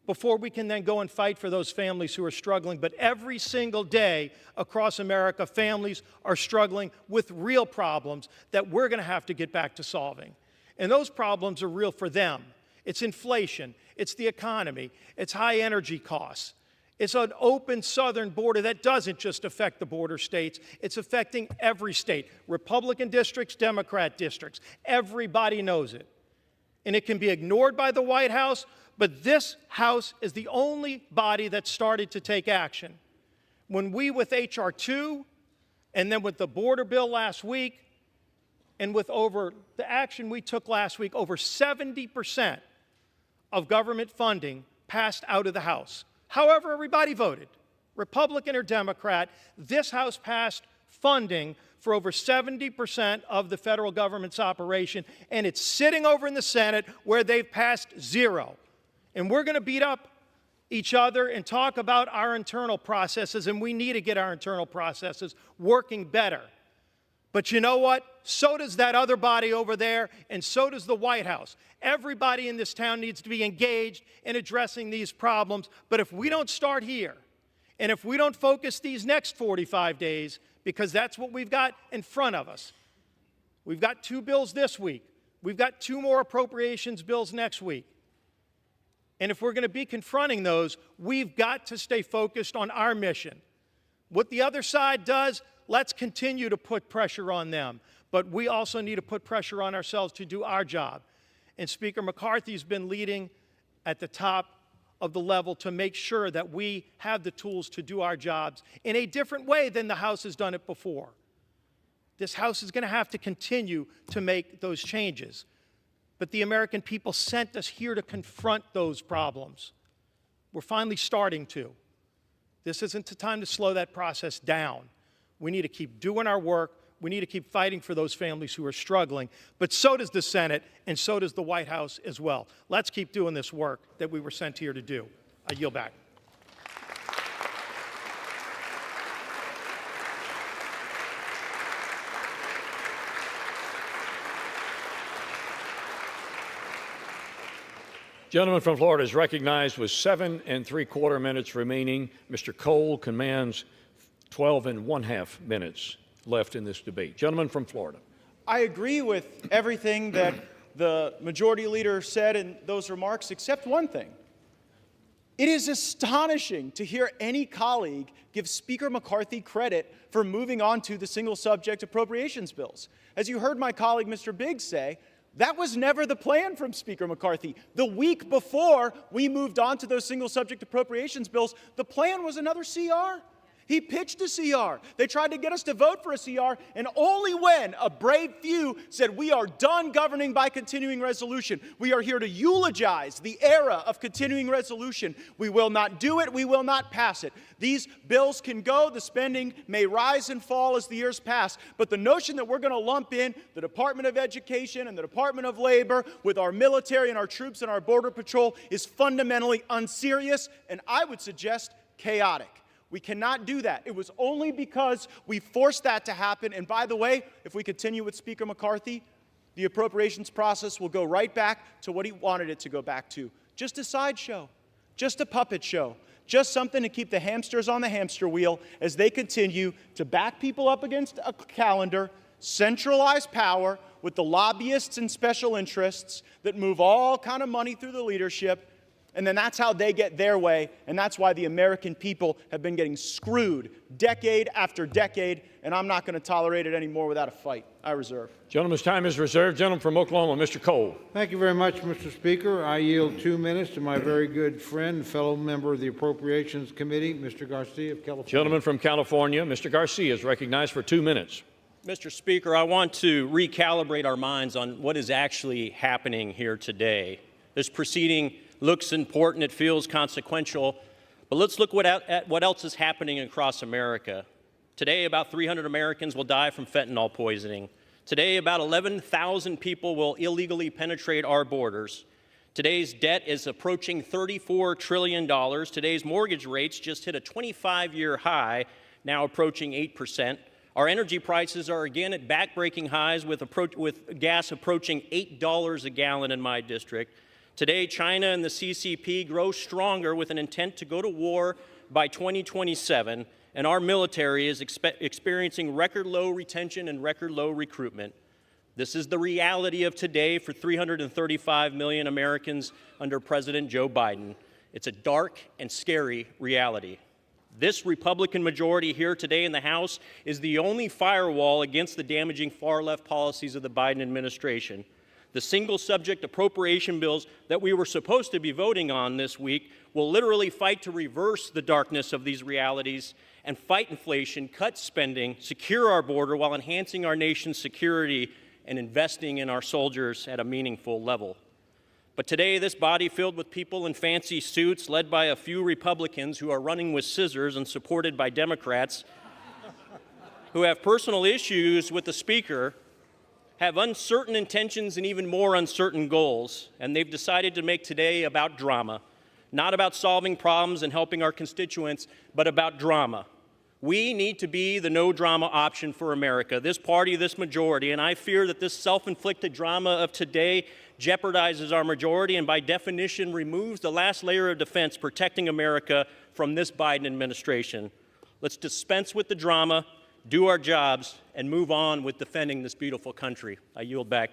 before we can then go and fight for those families who are struggling. But every single day across America, families are struggling with real problems that we're going to have to get back to solving. And those problems are real for them. It's inflation, it's the economy, it's high energy costs. It's an open southern border that doesn't just affect the border states. It's affecting every state, Republican districts, Democrat districts. Everybody knows it. And it can be ignored by the White House, but this House is the only body that started to take action. When we, with H.R. 2, and then with the border bill last week, and with the action we took last week, over 70% of government funding passed out of the House. However everybody voted, Republican or Democrat, this House passed funding for over 70% of the federal government's operation, and it's sitting over in the Senate where they've passed 0. And we're going to beat up each other and talk about our internal processes, and we need to get our internal processes working better. But you know what? So does that other body over there, and so does the White House. Everybody in this town needs to be engaged in addressing these problems. But if we don't start here, and if we don't focus these next 45 days, because that's what we've got in front of us. We've got 2 bills this week. We've got 2 more appropriations bills next week. And if we're going to be confronting those, we've got to stay focused on our mission. What the other side does, let's continue to put pressure on them. But we also need to put pressure on ourselves to do our job. And Speaker McCarthy's been leading at the top of the level to make sure that we have the tools to do our jobs in a different way than the House has done it before. This House is going to have to continue to make those changes. But the American people sent us here to confront those problems. We're finally starting to. This isn't the time to slow that process down. We need to keep doing our work. We need to keep fighting for those families who are struggling. But so does the Senate, and so does the White House as well. Let's keep doing this work that we were sent here to do. I yield back. Gentleman from Florida is recognized with 7 3/4 minutes remaining. Mr. Cole commands 12 1/2 minutes left in this debate. Gentleman from Florida. I agree with everything that the majority leader said in those remarks, except one thing. It is astonishing to hear any colleague give Speaker McCarthy credit for moving on to the single subject appropriations bills. As you heard my colleague, Mr. Biggs, say, that was never the plan from Speaker McCarthy. The week before we moved on to those single subject appropriations bills, the plan was another CR. He pitched a CR. They tried to get us to vote for a CR, and only when a brave few said, we are done governing by continuing resolution. We are here to eulogize the era of continuing resolution. We will not do it. We will not pass it. These bills can go. The spending may rise and fall as the years pass. But the notion that we're going to lump in the Department of Education and the Department of Labor with our military and our troops and our Border Patrol is fundamentally unserious, and I would suggest chaotic. We cannot do that. It was only because we forced that to happen. And by the way, if we continue with Speaker McCarthy, the appropriations process will go right back to what he wanted it to go back to. Just a sideshow, just a puppet show, just something to keep the hamsters on the hamster wheel as they continue to back people up against a calendar, centralized power with the lobbyists and special interests that move all kind of money through the leadership, and then that's how they get their way, and that's why the American people have been getting screwed decade after decade, and I'm not going to tolerate it anymore without a fight. I reserve. Gentleman's time is reserved. Gentleman from Oklahoma, Mr. Cole. Thank you very much, Mr. Speaker. I yield 2 minutes to my very good friend, fellow member of the Appropriations Committee, Mr. Garcia of California. Gentleman from California, Mr. Garcia is recognized for 2 minutes. Mr. Speaker, I want to recalibrate our minds on what is actually happening here today. This proceeding looks important, it feels consequential, but let's look at what else is happening across America. Today, about 300 Americans will die from fentanyl poisoning. Today, about 11,000 people will illegally penetrate our borders. Today's debt is approaching $34 trillion. Today's mortgage rates just hit a 25-year high, now approaching 8%. Our energy prices are again at back-breaking highs with gas approaching $8 a gallon in my district. Today, China and the CCP grow stronger with an intent to go to war by 2027, and our military is experiencing record low retention and record low recruitment. This is the reality of today for 335 million Americans under President Joe Biden. It's a dark and scary reality. This Republican majority here today in the House is the only firewall against the damaging far-left policies of the Biden administration. The single-subject appropriation bills that we were supposed to be voting on this week will literally fight to reverse the darkness of these realities and fight inflation, cut spending, secure our border while enhancing our nation's security and investing in our soldiers at a meaningful level. But today, this body filled with people in fancy suits, led by a few Republicans who are running with scissors and supported by Democrats, who have personal issues with the Speaker, have uncertain intentions and even more uncertain goals, and they've decided to make today about drama, not about solving problems and helping our constituents, but about drama. We need to be the no-drama option for America, this party, this majority, and I fear that this self-inflicted drama of today jeopardizes our majority and by definition removes the last layer of defense protecting America from this Biden administration. Let's dispense with the drama, do our jobs, and move on with defending this beautiful country. I yield back.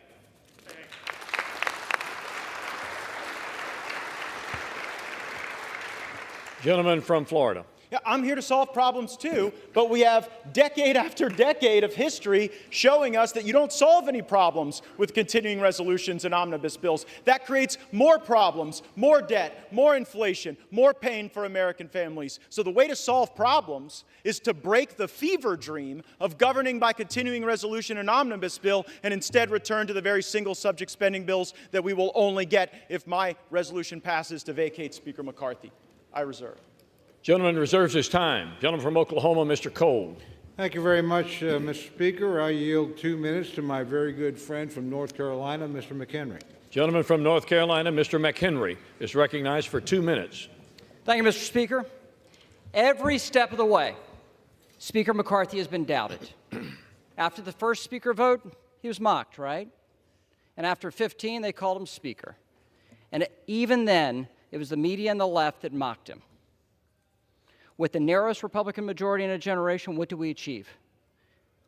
Gentleman from Florida. Yeah, I'm here to solve problems too, but we have decade after decade of history showing us that you don't solve any problems with continuing resolutions and omnibus bills. That creates more problems, more debt, more inflation, more pain for American families. So the way to solve problems is to break the fever dream of governing by continuing resolution and omnibus bill and instead return to the very single subject spending bills that we will only get if my resolution passes to vacate Speaker McCarthy. I reserve. Gentleman reserves his time. Gentleman from Oklahoma, Mr. Cole. Thank you very much, Mr. Speaker. I yield 2 minutes to my very good friend from North Carolina, Mr. McHenry. Gentleman from North Carolina, Mr. McHenry, is recognized for 2 minutes. Thank you, Mr. Speaker. Every step of the way, Speaker McCarthy has been doubted. After the first Speaker vote, he was mocked, right? And after 15, they called him Speaker. And even then, it was the media and the left that mocked him. With the narrowest Republican majority in a generation, what did we achieve?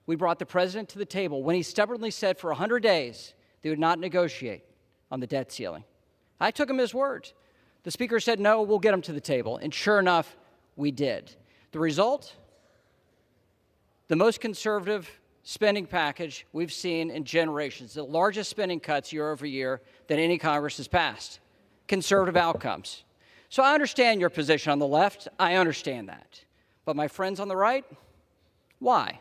We brought the president to the table when he stubbornly said for 100 days they would not negotiate on the debt ceiling. I took him at his word. The Speaker said, no, we'll get him to the table. And sure enough, we did. The result? The most conservative spending package we've seen in generations, the largest spending cuts year over year that any Congress has passed. Conservative outcomes. So I understand your position on the left. I understand that. But my friends on the right, why?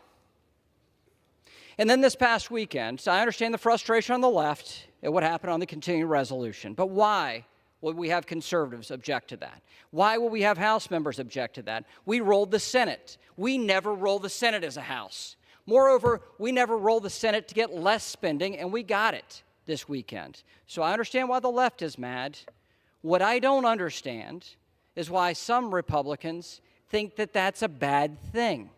And then this past weekend, so I understand the frustration on the left at what happened on the continuing resolution. But why would we have conservatives object to that? Why will we have House members object to that? We rolled the Senate. We never roll the Senate as a House. Moreover, we never roll the Senate to get less spending, and we got it this weekend. So I understand why the left is mad. What I don't understand is why some Republicans think that that's a bad thing.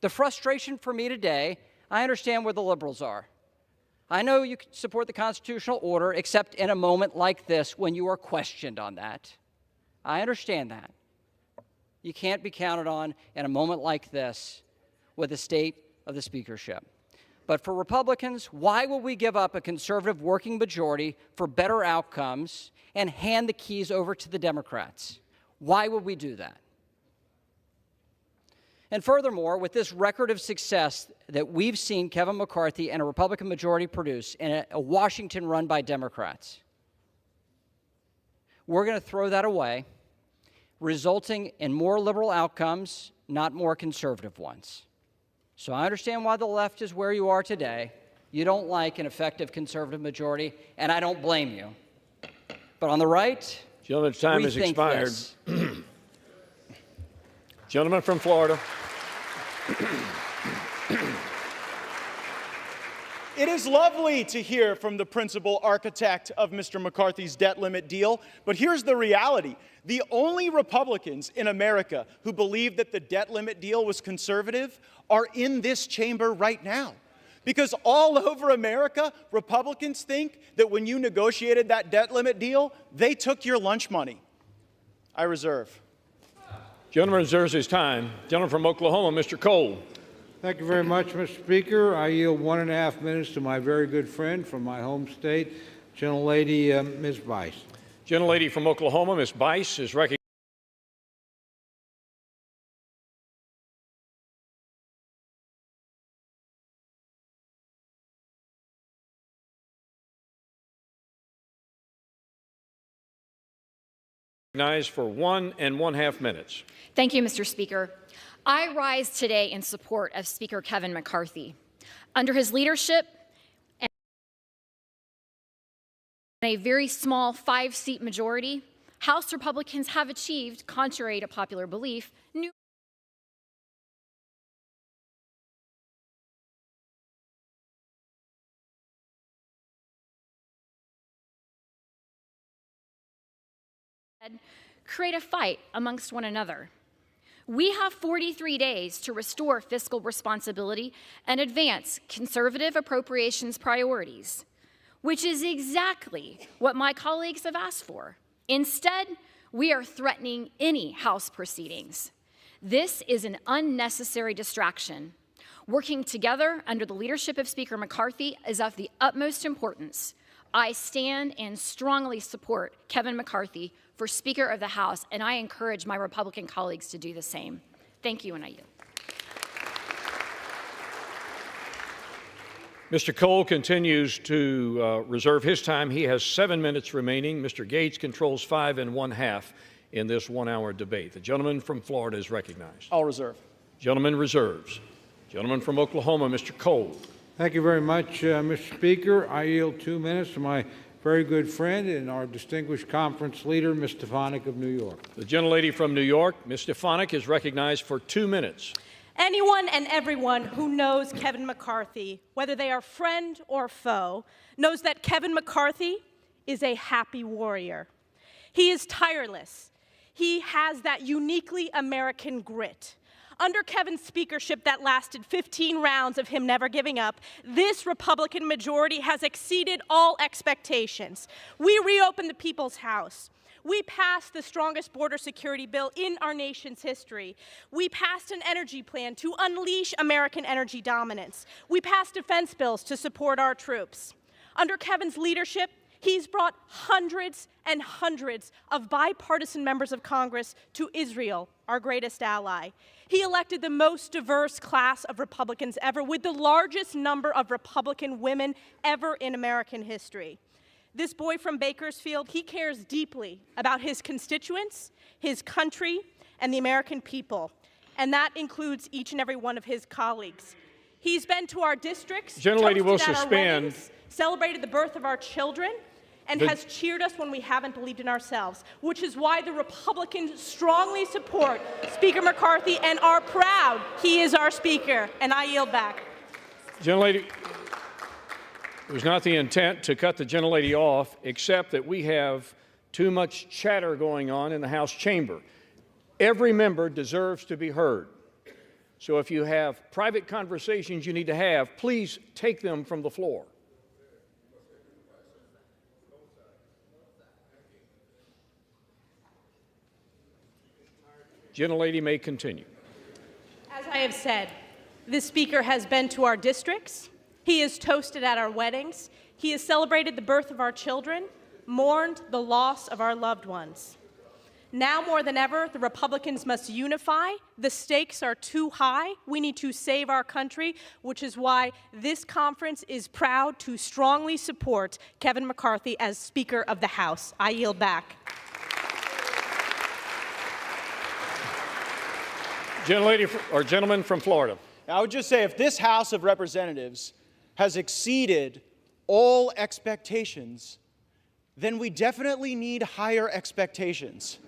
The frustration for me today, I understand where the liberals are. I know you support the constitutional order, except in a moment like this when you are questioned on that. I understand that. You can't be counted on in a moment like this with the state of the speakership. But for Republicans, why will we give up a conservative working majority for better outcomes and hand the keys over to the Democrats? Why would we do that? And furthermore, with this record of success that we've seen Kevin McCarthy and a Republican majority produce in a Washington run by Democrats, we're going to throw that away, resulting in more liberal outcomes, not more conservative ones. So I understand why the left is where you are today. You don't like an effective conservative majority, and I don't blame you. But on the right, gentleman's time has expired. Gentleman from Florida. It is lovely to hear from the principal architect of Mr. McCarthy's debt limit deal, but here's the reality. The only Republicans in America who believe that the debt limit deal was conservative are in this chamber right now. Because all over America, Republicans think that when you negotiated that debt limit deal, they took your lunch money. I reserve. Gentleman reserves his time. Gentleman from Oklahoma, Mr. Cole. Thank you very much, Mr. Speaker. I yield 1.5 minutes to my very good friend from my home state, Gentlelady Ms. Bice. Gentlelady from Oklahoma, Ms. Bice, is recognized. For 1.5 minutes. Thank you, Mr. Speaker. I rise today in support of Speaker Kevin McCarthy. Under his leadership and a very small 5-seat majority, House Republicans have achieved, contrary to popular belief, new create a fight amongst one another. We have 43 days to restore fiscal responsibility and advance conservative appropriations priorities, which is exactly what my colleagues have asked for. Instead, we are threatening any House proceedings. This is an unnecessary distraction. Working together under the leadership of Speaker McCarthy is of the utmost importance. I stand and strongly support Kevin McCarthy for Speaker of the House, and I encourage my Republican colleagues to do the same. Thank you, and I yield. Mr. Cole continues to reserve his time. He has 7 minutes remaining. Mr. Gates controls 5.5 in this 1-hour debate. The gentleman from Florida is recognized. I'll reserve. Gentleman reserves. Gentleman from Oklahoma, Mr. Cole. Thank you very much, Mr. Speaker. I yield 2 minutes to my very good friend and our distinguished conference leader, Ms. Stefanik of New York. The gentlelady from New York, Ms. Stefanik, is recognized for 2 minutes. Anyone and everyone who knows Kevin McCarthy, whether they are friend or foe, knows that Kevin McCarthy is a happy warrior. He is tireless. He has that uniquely American grit. Under Kevin's speakership that lasted 15 rounds of him never giving up, this Republican majority has exceeded all expectations. We reopened the People's House. We passed the strongest border security bill in our nation's history. We passed an energy plan to unleash American energy dominance. We passed defense bills to support our troops. Under Kevin's leadership, he's brought hundreds and hundreds of bipartisan members of Congress to Israel, our greatest ally. He elected the most diverse class of Republicans ever, with the largest number of Republican women ever in American history. This boy from Bakersfield, he cares deeply about his constituents, his country, and the American people. And that includes each and every one of his colleagues. He's been to our districts, Gentlelady will toasted at our suspend. weddings, celebrated the birth of our children, and has cheered us when we haven't believed in ourselves, which is why the Republicans strongly support Speaker McCarthy and are proud he is our Speaker. And I yield back. Gentlelady, it was not the intent to cut the gentlelady off, except that we have too much chatter going on in the House chamber. Every member deserves to be heard. So if you have private conversations you need to have, please take them from the floor. Gentlelady may continue. As I have said, this Speaker has been to our districts, He has toasted at our weddings. He has celebrated the birth of our children, mourned the loss of our loved ones. Now more than ever, the Republicans must unify. The stakes are too high. We need to save our country, which is why this conference is proud to strongly support Kevin McCarthy as Speaker of the House. I yield back. Gentleman from Florida. I would just say if this House of Representatives has exceeded all expectations, then we definitely need higher expectations.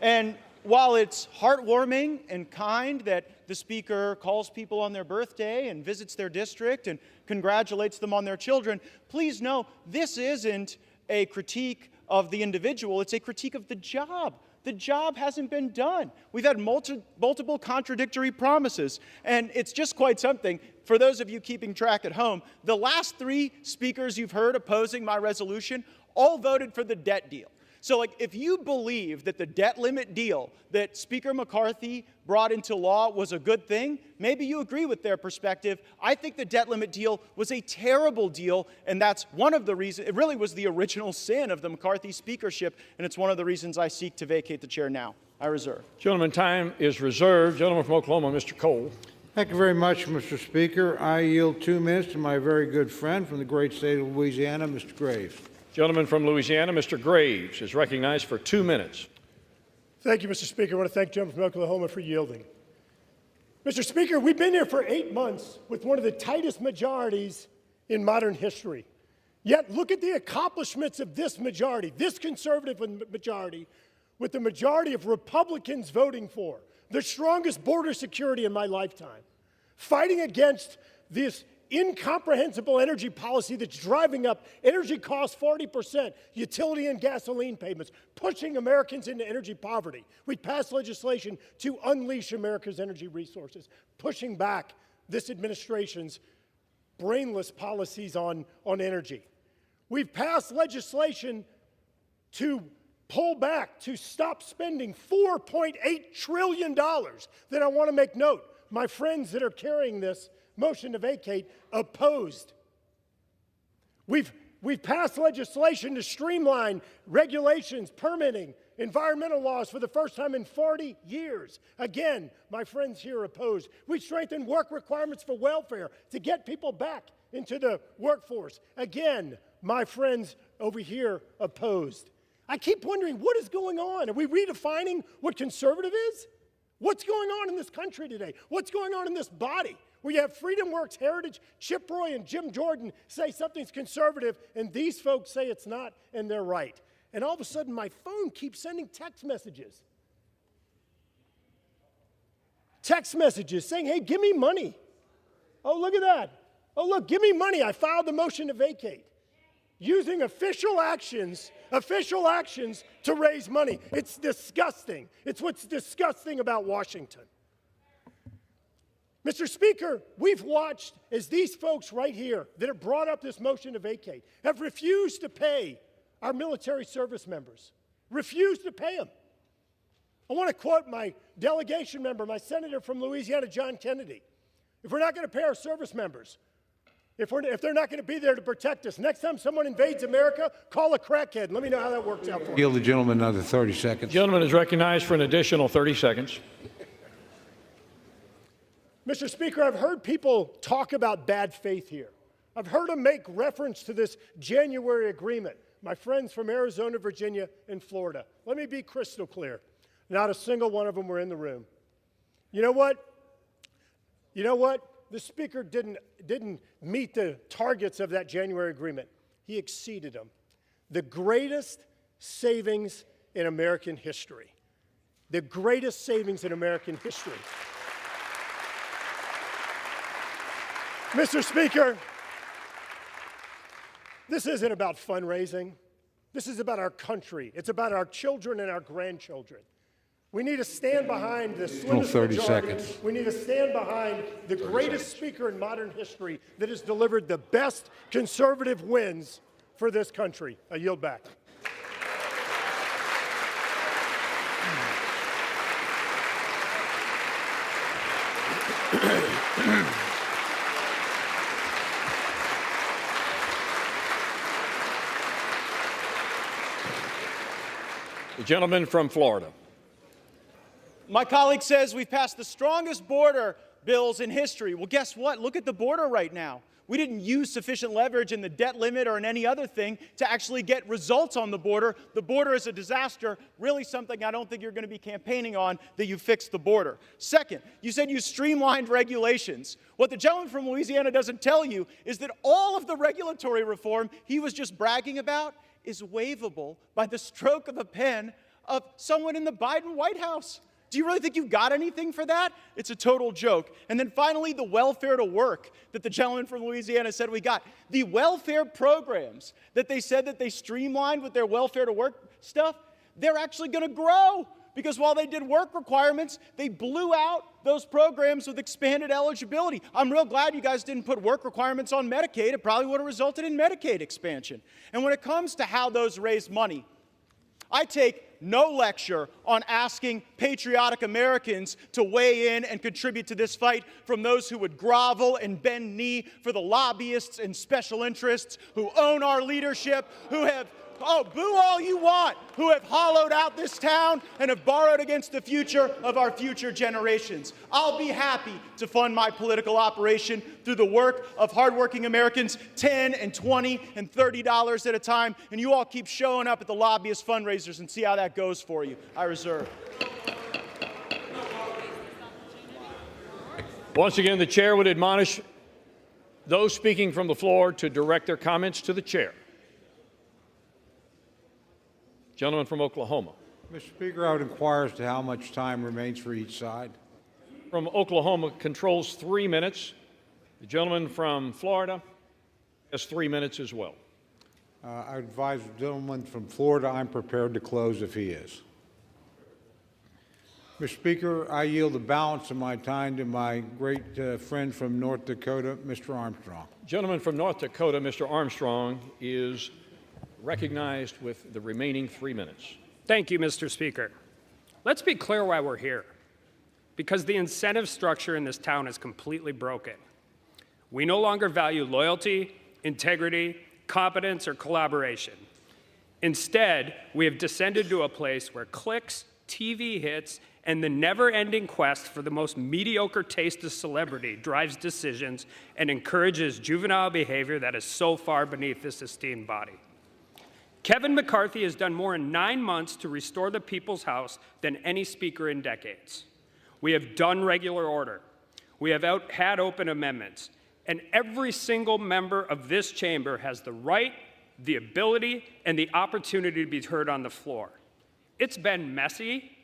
And while it's heartwarming and kind that the Speaker calls people on their birthday and visits their district and congratulates them on their children, please know this isn't a critique of the individual, it's a critique of the job. The job hasn't been done. We've had multiple contradictory promises, and it's just quite something. For those of you keeping track at home, the last 3 speakers you've heard opposing my resolution all voted for the debt deal. So, if you believe that the debt limit deal that Speaker McCarthy brought into law was a good thing, maybe you agree with their perspective. I think the debt limit deal was a terrible deal, and that's one of the reasons. It really was the original sin of the McCarthy speakership, and it's one of the reasons I seek to vacate the chair now. I reserve. Gentleman, time is reserved. Gentleman from Oklahoma, Mr. Cole. Thank you very much, Mr. Speaker. I yield 2 minutes to my very good friend from the great state of Louisiana, Mr. Graves. Gentleman from Louisiana, Mr. Graves, is recognized for 2 minutes. Thank you, Mr. Speaker. I want to thank the gentleman from Oklahoma for yielding. Mr. Speaker, we've been here for 8 months with one of the tightest majorities in modern history. Yet look at the accomplishments of this majority, this conservative majority, with the majority of Republicans voting for the strongest border security in my lifetime, fighting against this incomprehensible energy policy that's driving up energy costs 40%, utility and gasoline payments, pushing Americans into energy poverty. We passed legislation to unleash America's energy resources, pushing back this administration's brainless policies on energy. We've passed legislation to pull back, to stop spending $4.8 trillion that I want to make note. My friends that are carrying this motion to vacate opposed. We've passed legislation to streamline regulations, permitting, environmental laws for the first time in 40 years. Again, my friends here opposed. We strengthened work requirements for welfare to get people back into the workforce. Again, my friends over here opposed. I keep wondering, what is going on? Are we redefining what conservative is? What's going on in this country today? What's going on in this body? Where you have Freedom Works, Heritage, Chip Roy, and Jim Jordan say something's conservative, and these folks say it's not, and they're right. And all of a sudden, my phone keeps sending text messages. Text messages saying, hey, give me money. Oh, look at that. Oh, look, give me money. I filed the motion to vacate. Using official actions to raise money. It's disgusting. It's what's disgusting about Washington. Mr. Speaker, we've watched as these folks right here that have brought up this motion to vacate have refused to pay our military service members, refused to pay them. I want to quote my delegation member, my senator from Louisiana, John Kennedy. If we're not going to pay our service members, if they're not going to be there to protect us, next time someone invades America, call a crackhead and let me know how that works out for you. Yield the gentleman another 30 seconds. Gentleman is recognized for an additional 30 seconds. Mr. Speaker, I've heard people talk about bad faith here. I've heard them make reference to this January agreement. My friends from Arizona, Virginia, and Florida. Let me be crystal clear. Not a single one of them were in the room. You know what? The Speaker didn't meet the targets of that January agreement. He exceeded them. The greatest savings in American history. The greatest savings in American history. Mr. Speaker, this isn't about fundraising. This is about our country. It's about our children and our grandchildren. We need to stand behind the slimmest 30 majority. seconds. We need to stand behind the greatest speaker in modern history that has delivered the best conservative wins for this country. I yield back. gentleman from Florida. My colleague says we've passed the strongest border bills in history. Well, guess what? Look at the border right now. We didn't use sufficient leverage in the debt limit or in any other thing to actually get results on the border. The border is a disaster, really something I don't think you're going to be campaigning on, that you fixed the border. Second, you said you streamlined regulations. What the gentleman from Louisiana doesn't tell you is that all of the regulatory reform he was just bragging about is waivable by the stroke of a pen of someone in the Biden White House. Do you really think you've got anything for that? It's a total joke. And then finally, the welfare to work that the gentleman from Louisiana said we got. The welfare programs that they said that they streamlined with their welfare to work stuff, they're actually going to grow. Because while they did work requirements, they blew out those programs with expanded eligibility. I'm real glad you guys didn't put work requirements on Medicaid. It probably would have resulted in Medicaid expansion. And when it comes to how those raise money, I take no lecture on asking patriotic Americans to weigh in and contribute to this fight from those who would grovel and bend knee for the lobbyists and special interests who own our leadership, who have, oh, boo all you want, who have hollowed out this town and have borrowed against the future of our future generations. I'll be happy to fund my political operation through the work of hardworking Americans, $10 and $20 and $30 at a time, and you all keep showing up at the lobbyist fundraisers and see how that goes for you. I reserve. Once again, the chair would admonish those speaking from the floor to direct their comments to the chair. Gentleman from Oklahoma. Mr. Speaker, I would inquire as to how much time remains for each side. From Oklahoma controls 3 minutes. The gentleman from Florida has 3 minutes as well. I advise the gentleman from Florida I'm prepared to close if he is. Mr. Speaker, I yield the balance of my time to my great friend from North Dakota, Mr. Armstrong. Gentleman from North Dakota, Mr. Armstrong, is recognized with the remaining 3 minutes. Thank you, Mr. Speaker. Let's be clear why we're here. Because the incentive structure in this town is completely broken. We no longer value loyalty, integrity, competence, or collaboration. Instead, we have descended to a place where clicks, TV hits, and the never-ending quest for the most mediocre taste of celebrity drives decisions and encourages juvenile behavior that is so far beneath this esteemed body. Kevin McCarthy has done more in 9 months to restore the people's house than any speaker in decades. We have done regular order. We have had open amendments. And every single member of this chamber has the right, the ability, and the opportunity to be heard on the floor. It's been messy.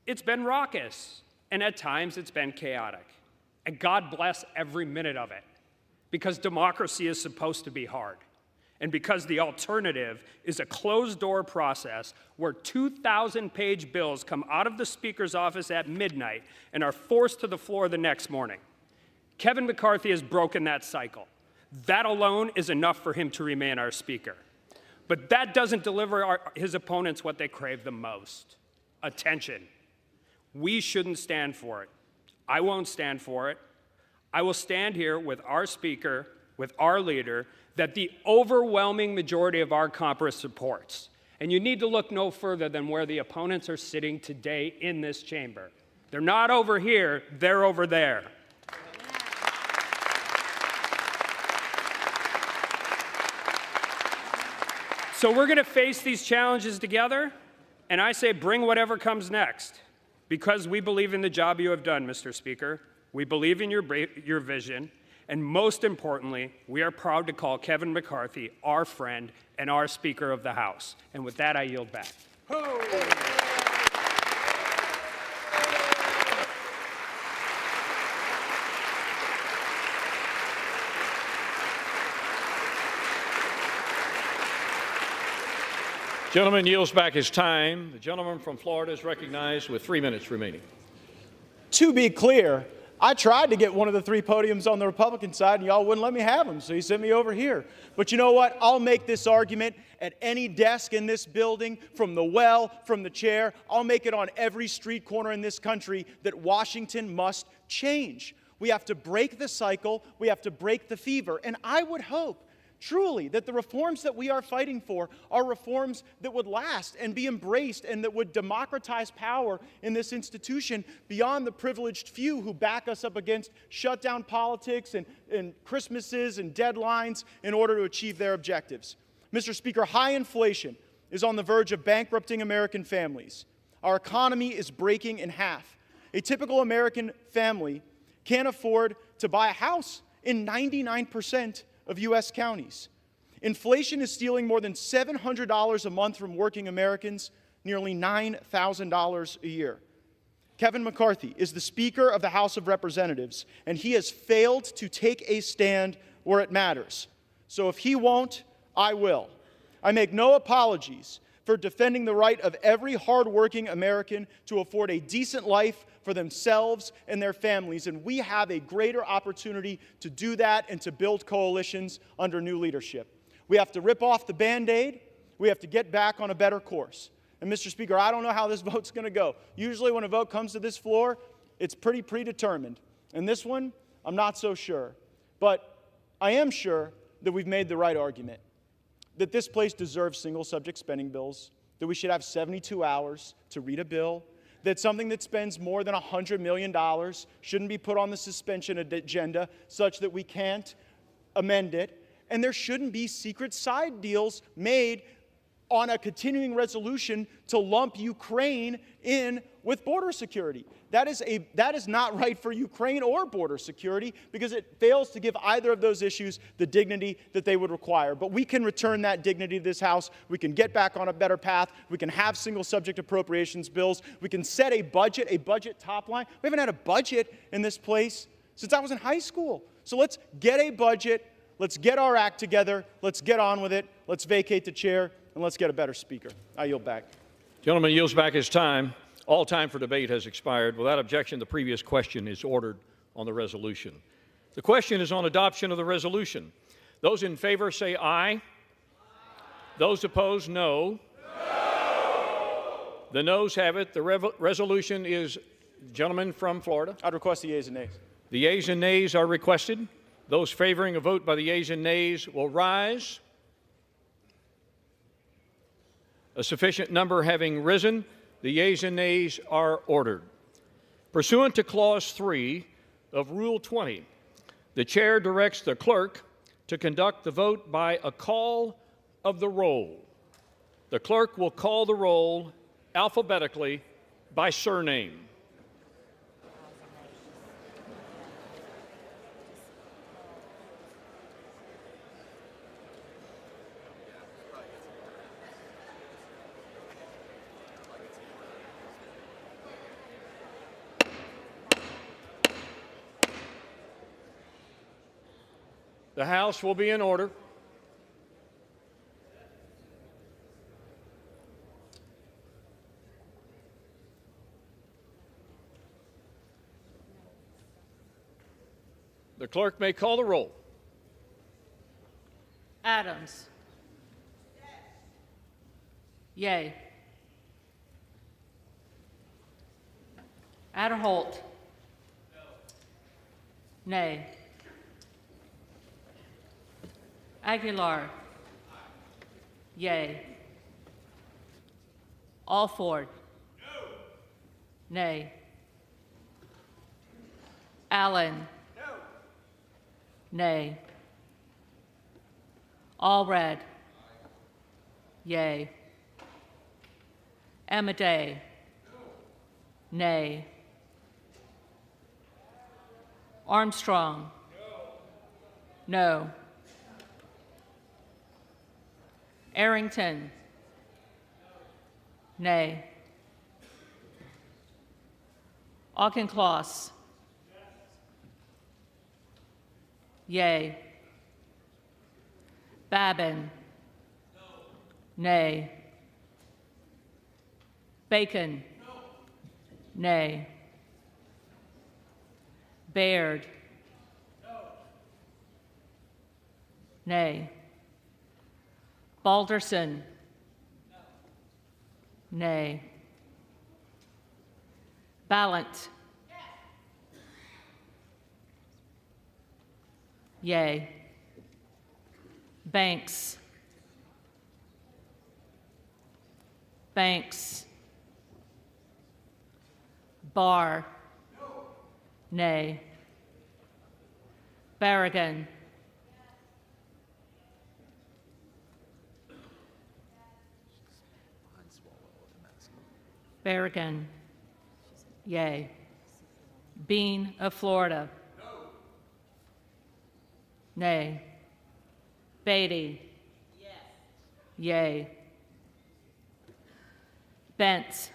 It's been raucous. And at times, it's been chaotic. And God bless every minute of it. Because democracy is supposed to be hard. And because the alternative is a closed-door process where 2,000-page bills come out of the Speaker's office at midnight and are forced to the floor the next morning. Kevin McCarthy has broken that cycle. That alone is enough for him to remain our Speaker. But that doesn't deliver his opponents what they crave the most: attention. We shouldn't stand for it. I won't stand for it. I will stand here with our Speaker, with our leader, that the overwhelming majority of our Congress supports. And you need to look no further than where the opponents are sitting today in this chamber. They're not over here, they're over there. So we're going to face these challenges together, and I say bring whatever comes next, because we believe in the job you have done, Mr. Speaker. We believe in your vision. And most importantly, we are proud to call Kevin McCarthy our friend and our Speaker of the House. And with that, I yield back. Gentleman yields back his time. The gentleman from Florida is recognized with 3 minutes remaining. To be clear, I tried to get one of the 3 podiums on the Republican side, and y'all wouldn't let me have them, so you sent me over here. But you know what? I'll make this argument at any desk in this building, from the well, from the chair. I'll make it on every street corner in this country that Washington must change. We have to break the cycle. We have to break the fever. And I would hope truly, that the reforms that we are fighting for are reforms that would last and be embraced and that would democratize power in this institution beyond the privileged few who back us up against shutdown politics and Christmases and deadlines in order to achieve their objectives. Mr. Speaker, high inflation is on the verge of bankrupting American families. Our economy is breaking in half. A typical American family can't afford to buy a house in 99% of U.S. counties. Inflation is stealing more than $700 a month from working Americans, nearly $9,000 a year. Kevin McCarthy is the Speaker of the House of Representatives, and he has failed to take a stand where it matters. So if he won't, I will. I make no apologies for defending the right of every hardworking American to afford a decent life for themselves and their families, and we have a greater opportunity to do that and to build coalitions under new leadership. We have to rip off the Band-Aid. We have to get back on a better course. And Mr. Speaker, I don't know how this vote's going to go. Usually when a vote comes to this floor, it's pretty predetermined. And this one, I'm not so sure. But I am sure that we've made the right argument, that this place deserves single-subject spending bills, that we should have 72 hours to read a bill, that something that spends more than $100 million shouldn't be put on the suspension agenda such that we can't amend it, and there shouldn't be secret side deals made on a continuing resolution to lump Ukraine in with border security. That is not right for Ukraine or border security because it fails to give either of those issues the dignity that they would require. But we can return that dignity to this House. We can get back on a better path. We can have single-subject appropriations bills. We can set a budget top line. We haven't had a budget in this place since I was in high school. So let's get a budget. Let's get our act together. Let's get on with it. Let's vacate the chair, and let's get a better speaker. I yield back. Gentleman yields back his time. All time for debate has expired. Without objection, the previous question is ordered on the resolution. The question is on adoption of the resolution. Those in favor say aye. Aye. Those opposed, no. No. The noes have it. The resolution is, gentleman from Florida. I'd request the yeas and nays. The yeas and nays are requested. Those favoring a vote by the yeas and nays will rise. A sufficient number having risen, the yeas and nays are ordered. Pursuant to Clause 3 of Rule 20, the Chair directs the clerk to conduct the vote by a call of the roll. The clerk will call the roll alphabetically by surname. The House will be in order. The clerk may call the roll. Adams. Yay. Adderholt. Nay. Aguilar. Yay. Alford. Nay. Allen. Nay. Allred. Yay. Amaday. Nay. Armstrong. No. Arrington. Nay. Auchincloss. Yay. Babin. Nay. Bacon. Nay. Baird. Nay. Balderson. Nay. Ballant. Yay. Banks. Banks. Barr. Nay. Barragan. Barragan. Yay. Bean of Florida. Nay. Beatty. Yay. Bentz.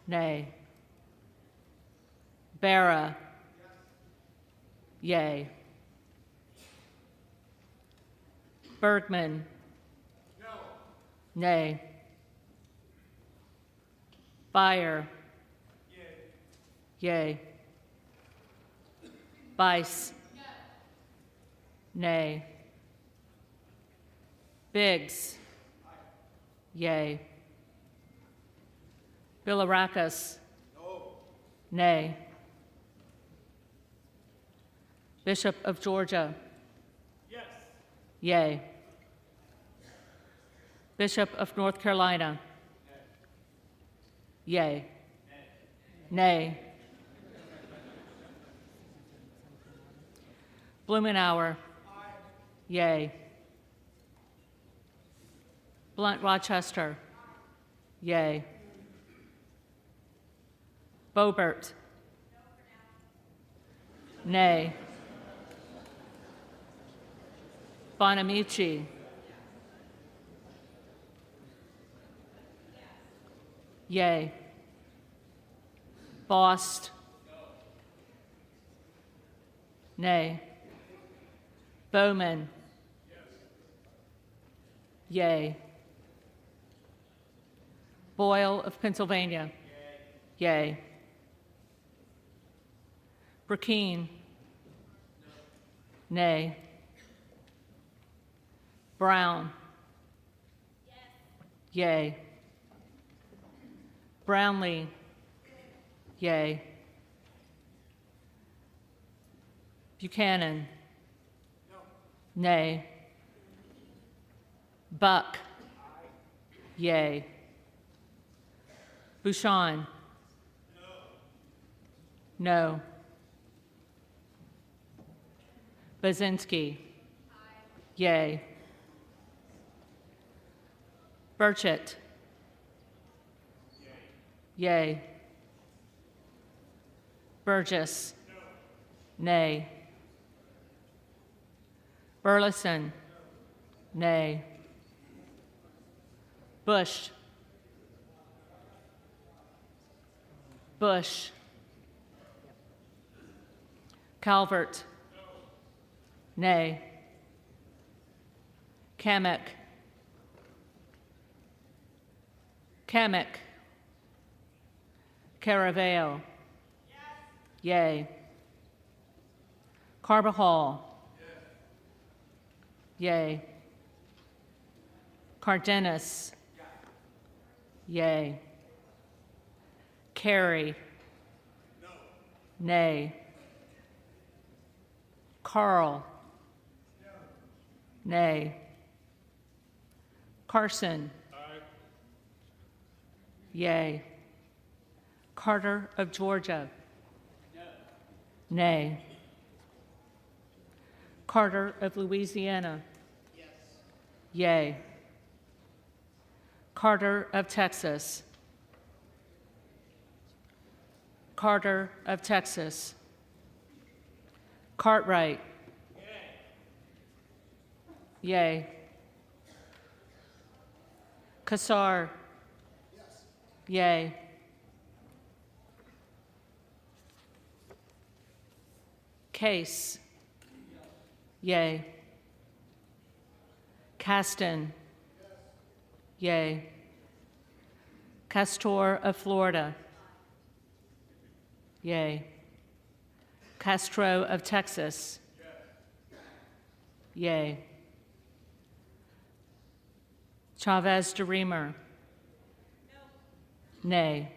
Nay. Barra. Yay. Bergman. Nay. Beyer. Yay. Bice. Nay. Biggs. Yay. Bilirakis. Nay. Bishop of Georgia. Yay. Bishop of North Carolina. Yay. Nay. Blumenauer. Yay. Blunt Rochester. Yay. Boebert. Nay. Bonamici. Yay. Bost. Nay. Bowman. Yay. Boyle of Pennsylvania. Yay. Burkeen. Nay. Brown. Yay. Brownlee. Yay. Buchanan. Nay. Buck. Yay. Bouchon. No. Bazinski. Yay. Burchett. Yay. Burgess. Nay. Burleson. Nay. Bush. Bush. Calvert. Nay. Kamek. Kamek. Caraveo. Yay. Carbajal. Yay. Cardenas. Yay. Carey. Nay. Carl. Nay. Carson. Yay. Carter of Georgia. Nay. Carter of Louisiana. Yay. Carter of Texas. Carter of Texas. Cartwright. Yay. Kassar. Yay. Case. Yay. Caston. Yay. Castor of Florida. Yay. Castro of Texas. Yay. Chavez de Reamer. Nay.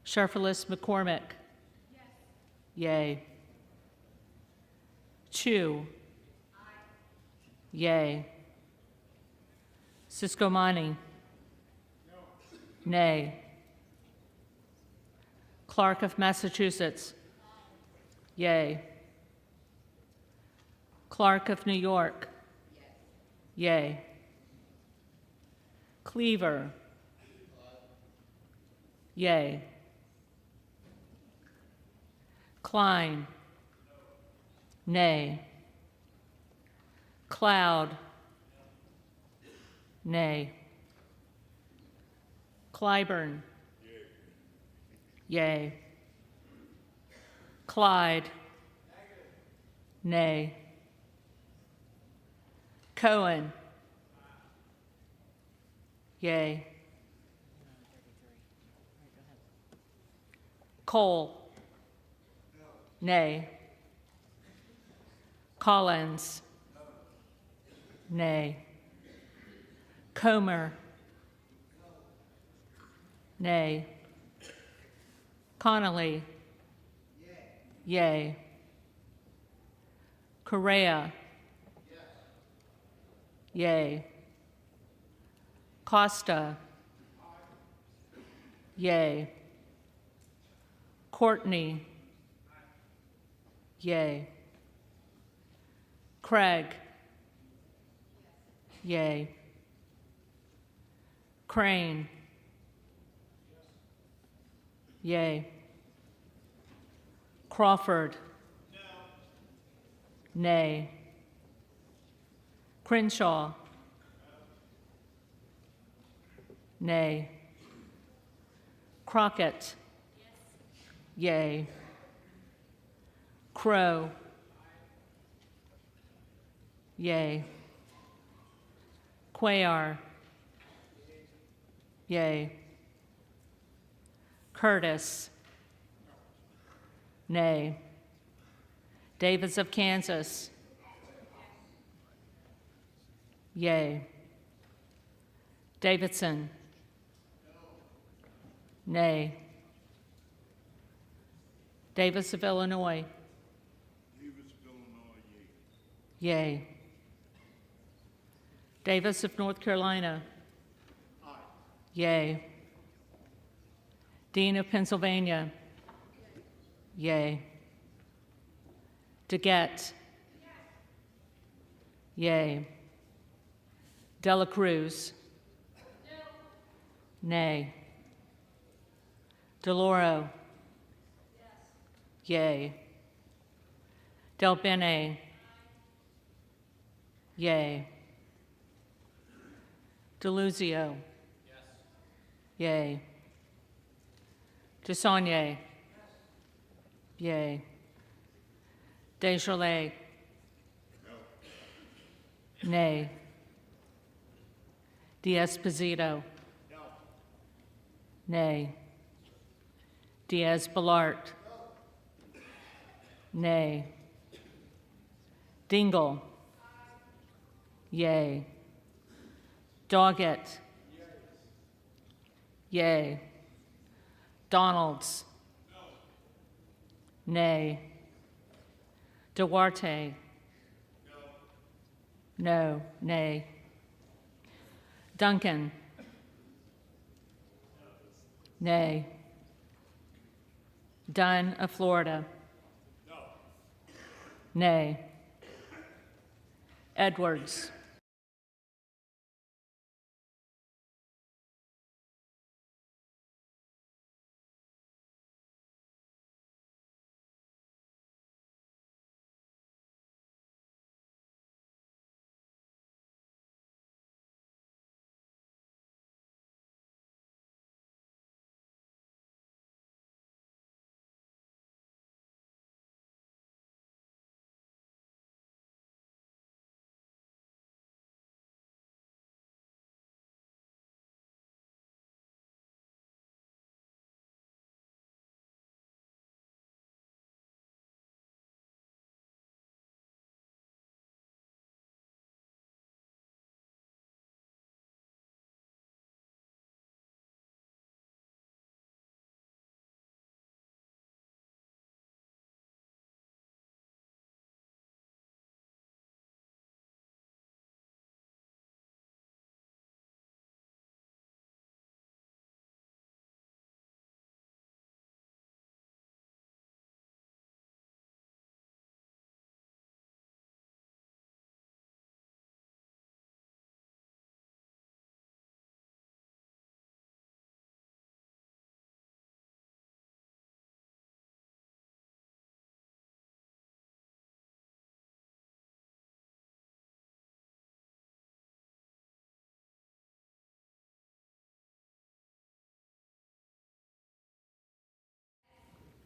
Sharfelis McCormick. Yay. Chu. Yay. Siscomani. Nay. Clark of Massachusetts. Yay. Clark of New York. Yay. Cleaver. Yay. Klein. Nay. Cloud. Nay. Clyburn. Yay. Clyde. Nay. Cohen. Yay. Cole. Nay. Collins. Nay. Comer. Nay. Connolly. Yay. Correa. Yay. Costa. Yay. Courtney. Yay. Craig. Yay. Crane. Yay. Crawford. Nay. Crenshaw. Nay. Crockett. Yay. Crow. Yay. Cuellar. Yay. Curtis. Nay. Davis of Kansas. Yay. Davidson. Nay. Davis of Illinois. Yay. Davis of North Carolina. Yay. Dean of Pennsylvania. Yay. DeGette. Yay. Dela Cruz. Nay. DeLauro. Yay. Del Bene. Yay. DeLuzio. Yay. DeSaulnier. Yay. Desjardins. Nay. D'Esposito. Nay. Diaz-Balart. Nay. Dingle. Yay. Doggett. Yay. Donalds. Nay. Duarte. No. Nay. Duncan. Nay. Dunn of Florida. Nay. Edwards.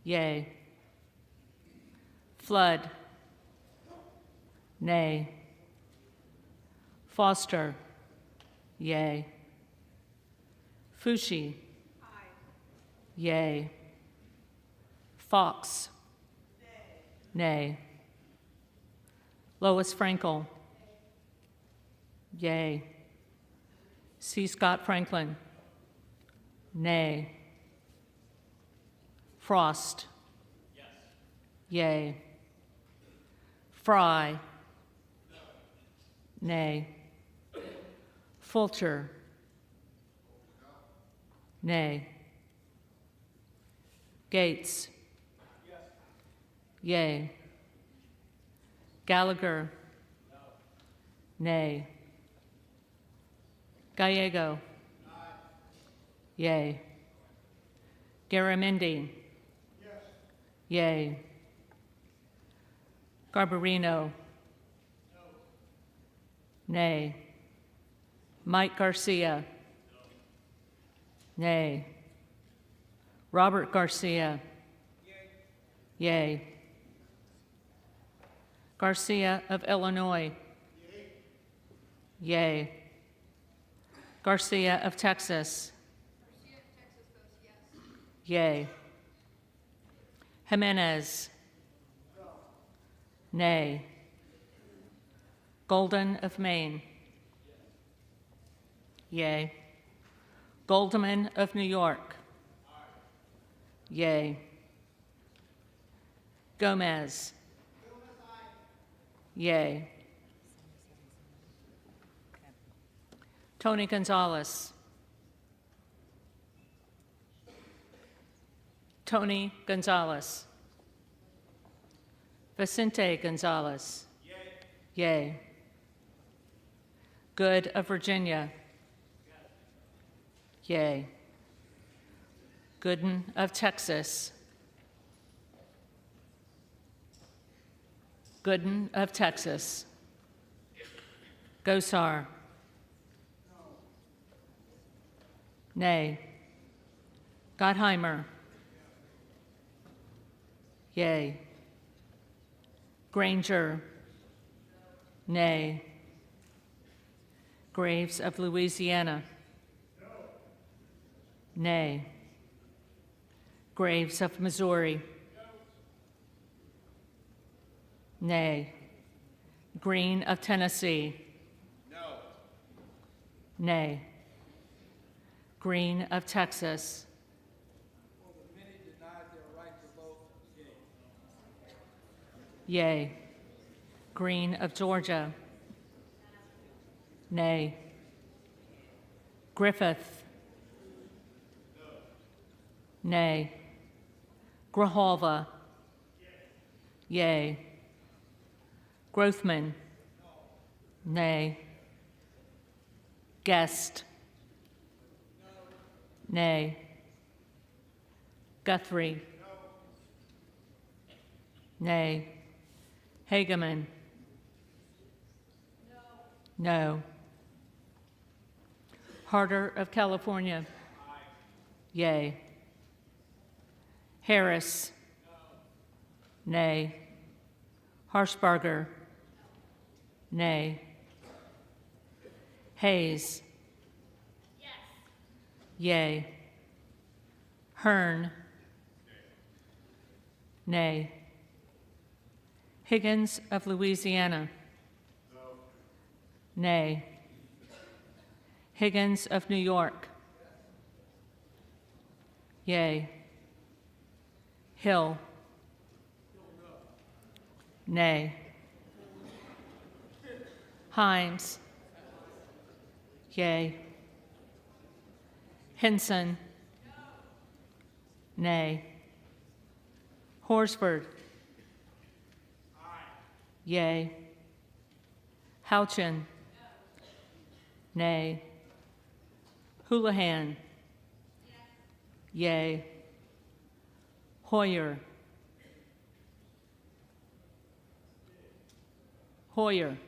Yay. Flood. Nay. Foster. Yay. Fushi. Yay. Fox. Nay. Lois Frankel. Yay. C. Scott Franklin. Nay. Frost. Yay. Fry. Nay. Fulcher. Nay. Gates. Yay. Gallagher. Nay. Gallego. Yay. Garamendi. Yay. Garbarino. Nay. Mike Garcia. Nay. Robert Garcia. Yay. Garcia of Illinois. Yay. Garcia of Texas. Yay. Jimenez. Nay. Golden of Maine. Yay. Goldman of New York. Yay. Gomez. Yay. Tony Gonzalez. Tony Gonzalez. Vicente Gonzalez. Yay. Good of Virginia. Yay. Gooden of Texas. Gooden of Texas. Gosar. Nay. Gottheimer. Yay. Granger. Nay. Graves of Louisiana. Nay. Graves of Missouri. Nay. Green of Tennessee. Nay. Green of Texas. Yay. Green of Georgia. Nay. Griffith. Nay. Grijalva. Yay. Grothman. Nay. Guest. Nay. Guthrie. Nay. Hageman. No. Harder of California. Yay. Harris. Nay. Harshbarger. Nay. Hayes. Yay. Hearn. Nay. Higgins of Louisiana. Nay. Higgins of New York. Yay. Hill. Nay. Himes. Yay. Henson. Nay. Horsford. Yay. Houchin. Nay. Houlihan. Yay. Hoyer. Hoyer.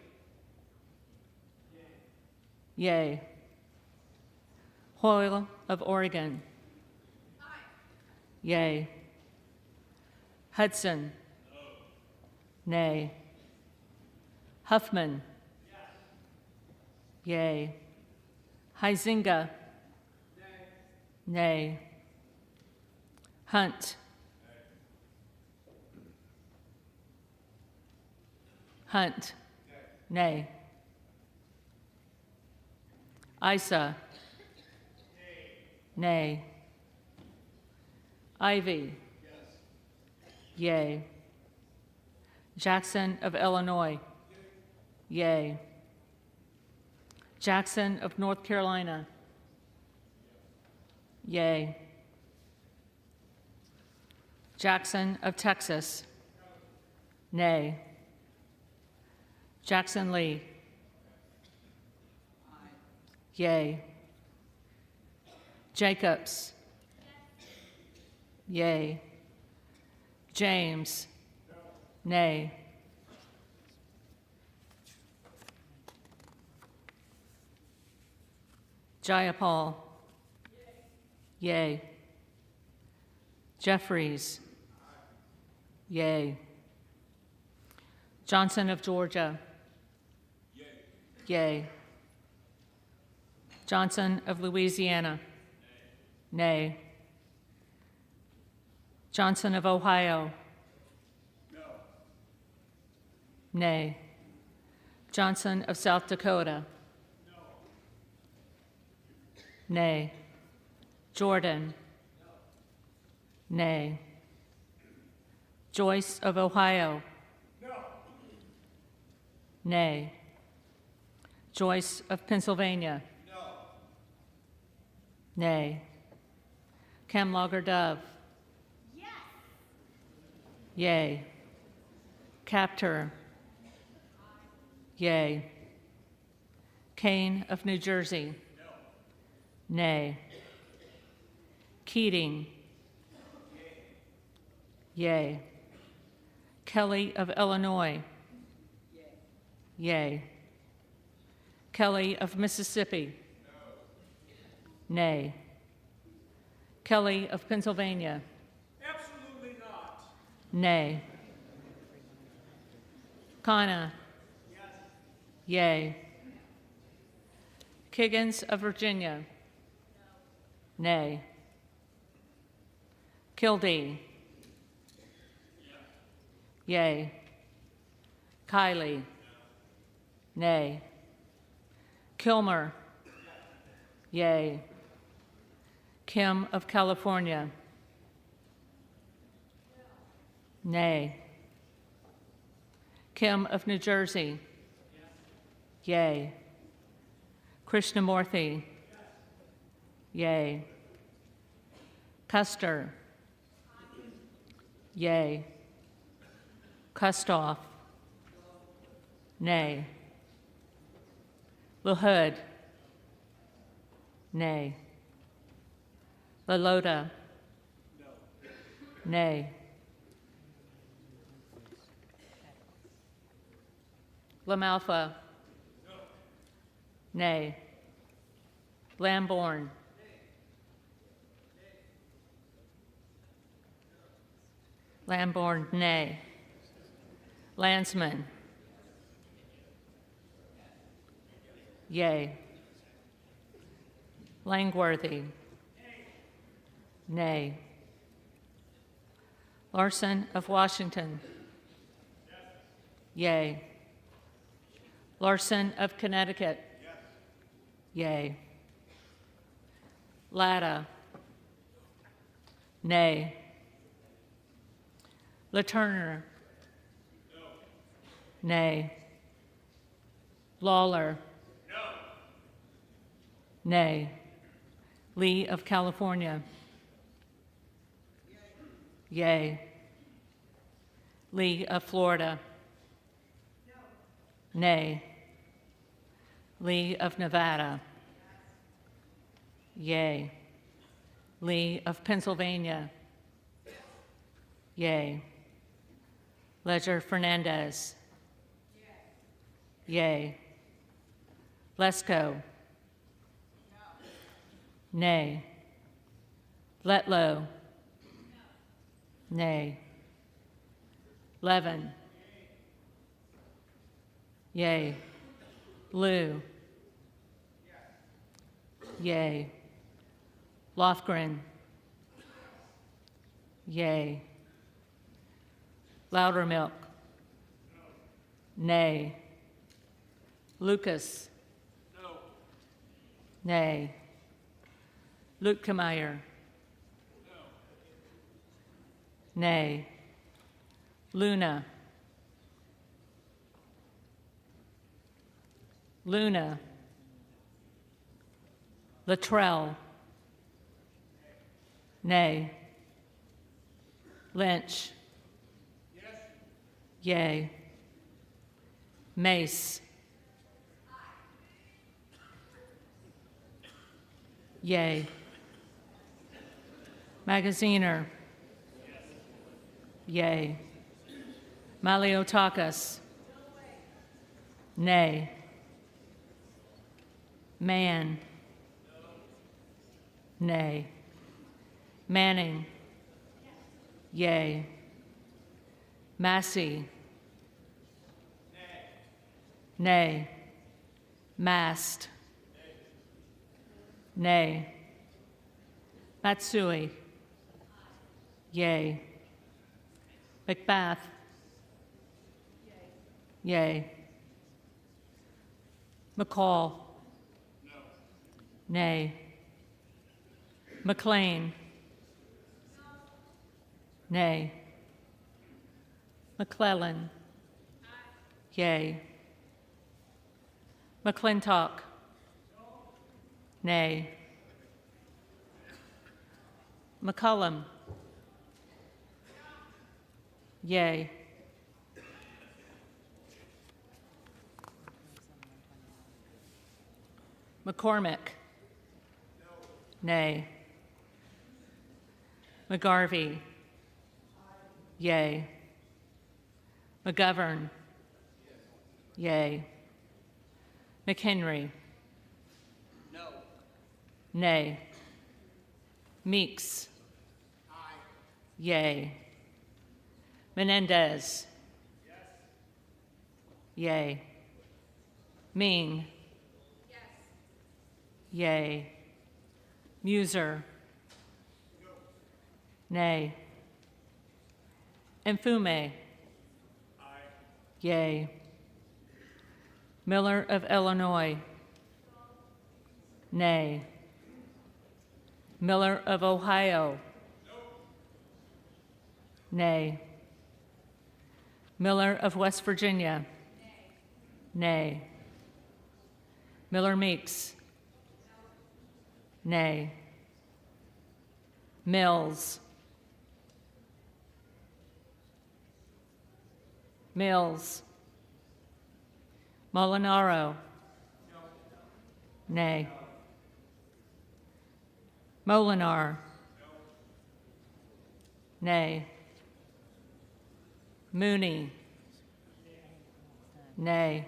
Yay. Hoyle of Oregon. Yay. Hudson. Nay. Huffman. Yay. Huizinga. Nay. Hunt. Hunt. Nay. Isa. Nay. Ivy. Yay. Jackson of Illinois. Yay. Jackson of North Carolina. Yay. Jackson of Texas. Nay. Jackson Lee. Yay. Jacobs. Yay. James. Nay. Jayapal. Yay. Jeffries. Yay. Johnson of Georgia. Yay. Johnson of Louisiana. Nay. Johnson of Ohio. Nay. Johnson of South Dakota. Nay. Jordan. Nay. Joyce of Ohio. Nay. Joyce of Pennsylvania. Nay. Camlogger Dove. Yay. Captor. Yay. Kane of New Jersey. Nay. Keating. Yay. Kelly of Illinois. Yay. Kelly of Mississippi. Nay. Kelly of Pennsylvania. Absolutely not. Nay. Kana. Yay. Kiggins of Virginia. Nay. Kildee. Yay. Kiley. Nay. Kilmer. Yay. Kim of California. Nay. Kim of New Jersey. Yay. Krishnamurthy. Yay. Custer. Yay. Kustoff. Nay. LaHood. Nay. LaLota. Nay. LaMalfa. Nay. Lamborn. Lamborn, nay. Landsman. Yay. Langworthy. Nay. Larson of Washington. Yay. Larson of Connecticut. Yay. Latta. Nay. LaTurner. Nay. Lawler. Nay. Lee of California. Yay. Lee of Florida. Nay. Lee of Nevada. Yay. Lee of Pennsylvania. Yay. Ledger Fernandez. Yay. Lesko. Nay. Letlow. Nay. Levin. Yay. Lou. Yay. Lofgren. Yay. Loudermilk. Nay. Lucas. No. Nay. Lutkemeyer. No. Nay. Luna. Luna. Luttrell. Nay. Lynch. Yes. Yay. Mace. Yay. Magaziner. Yay. Maliotakis. Nay. Man. Nay. Manning. Yay. Massey. Nay. Mast. Nay. Matsui. Yay. Macbeth. Yay. McCall. No. Nay. McLean. Nay. McClellan. Yay. McClintock. Nay. McCullum. Yay. McCormick. Nay. McGarvey. Yay. McGovern. Yay. McHenry. No. Nay. Meeks. Aye. Yay. Menendez. Yes. Yay. Ming. Yes. Yay. Muser. No. Nay. Mfume. Aye. Yay. Miller of Illinois. Nay. Miller of Ohio. No. Nay. Miller of West Virginia. Nay. Miller Meeks. Nay. Mills. Mills. Molinaro. Nay. Molinar. Nay. Mooney. Nay.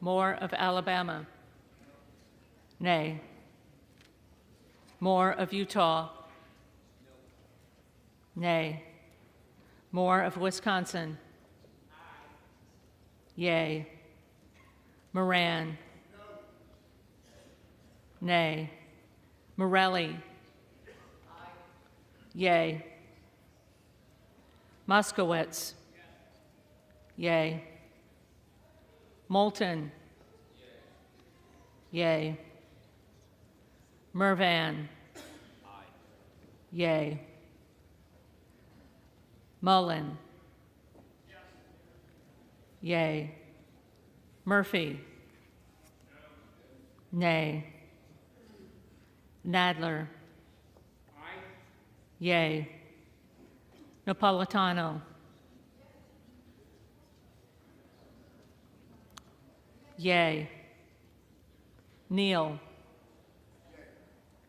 Moore of Alabama. Nay. Moore of Utah. Nay. Moore of Wisconsin. Yay. Moran. Nay. Morelli. Yay. Moskowitz. Yay. Moulton. Yay. Mervan. Yay. Mullen. Yay. Murphy. Nay. Nadler. Yay. Napolitano. Yay. Neal.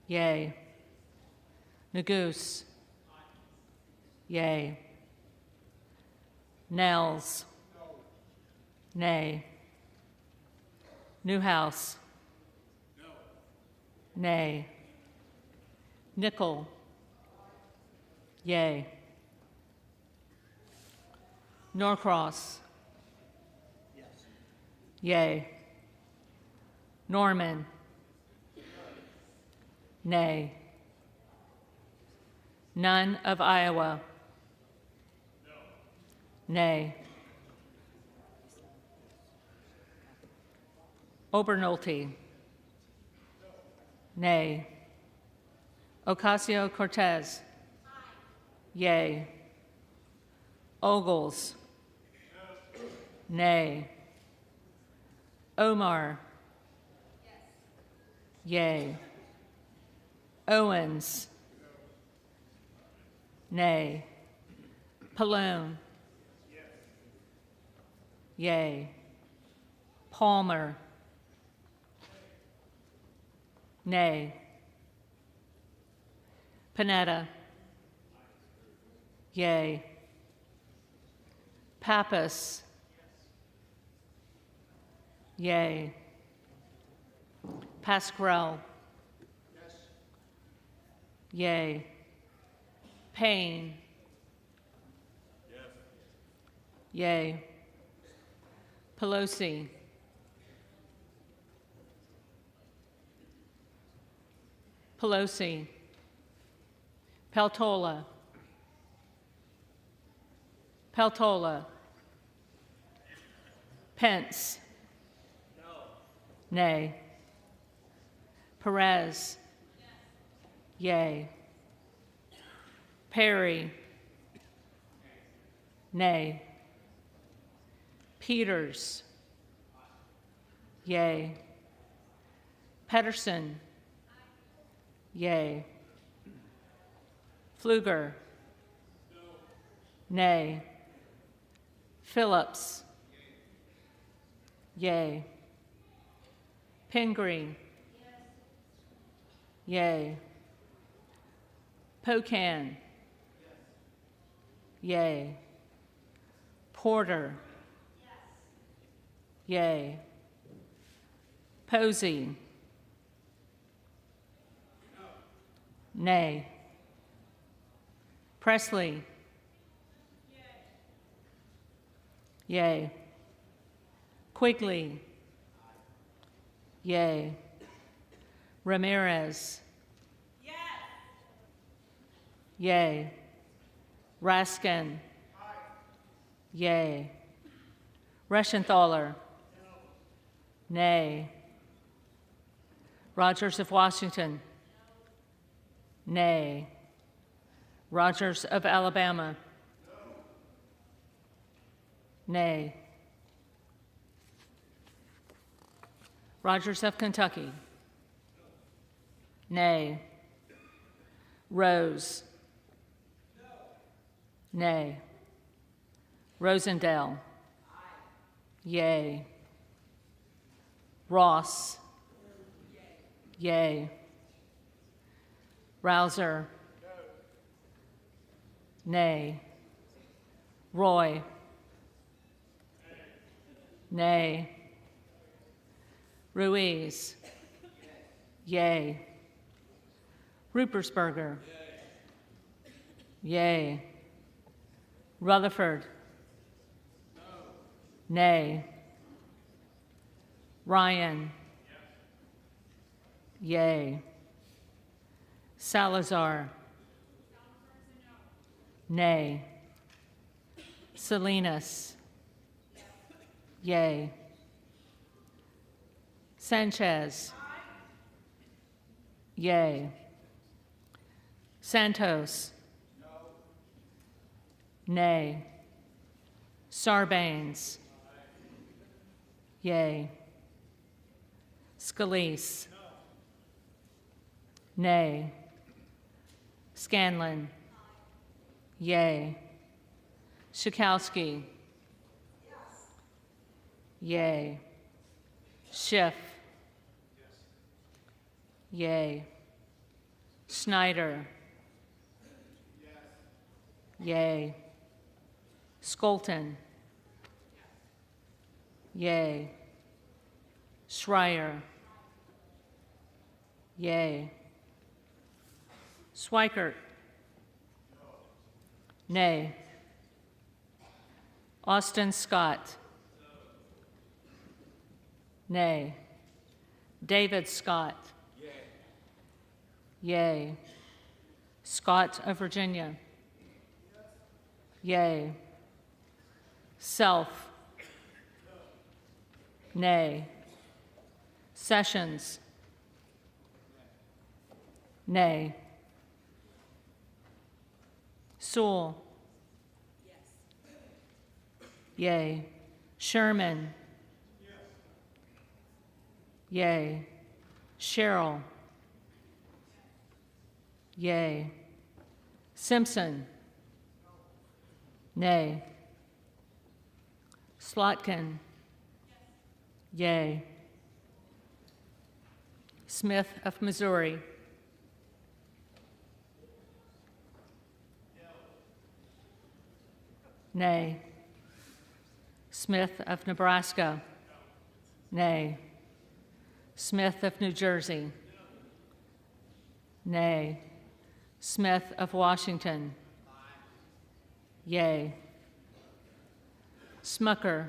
Yay. Nagoose. Yay. Nels. Nay. Newhouse. No. Nay. Nickel. Yay. Norcross. Yes. Yay. Norman. Nay. None of Iowa. No. Nay. Obernolte. No. Nay. Ocasio-Cortez. Yay. Ogles. No. Nay. Omar. Yes. Yay. Owens. No. Nay. Pallone. Yes. Yay. Palmer. Nay. Panetta. Yay. Pappas. Yay. Pasquarel. Yes. Yay. Payne. Yes. Yay. Pelosi. Pelosi. Peltola. Peltola. Pence. No. Nay. Perez. Yes. Yay. Perry. Nay. Peters. Yay. Pedersen. Yay. Pfluger. No. Nay. Phillips. Yay. Pingree. Yes. Yay. Pocan. Yes. Yay. Porter. Yes. Yay. Posey. No. Nay. Presley. Yay. Quigley. Yay. Ramirez. Yes. Yay. Raskin. Aye. Yay. Reschenthaler. No. Nay. Rogers of Washington. No. Nay. Rogers of Alabama. No. Nay. Rogers of Kentucky. No. Nay. Rose. No. Nay. Rosendale. Aye. Yay. Ross. Yay. Yay. Rouser. No. Nay. Roy. Nay. Ruiz. Yay. Rupersberger. Yay. Rutherford. No. Nay. Ryan. Yay. Salazar. Nay. Salinas. Yay. Sanchez. Yay. Santos. No. Nay. Sarbanes. Yay. Scalise. No. Nay. Scanlon. Yay. Schakowsky. Yes. Yay. Schiff. Yes. Yay. Snyder. Yes. Yay. Skolton. Yay. Schreier. Yay. Schweikert. Nay. Austin Scott. Nay. David Scott. Yay. Scott of Virginia. Yay. Self. Nay. Sessions. Nay. Sewell. Yay. Sherman. Yay. Sherrill. Yay. Simpson. Nay. Slotkin. Yay. Smith of Missouri. Nay. Smith of Nebraska. Nay. Smith of New Jersey. Nay. Smith of Washington. Yay. Smucker.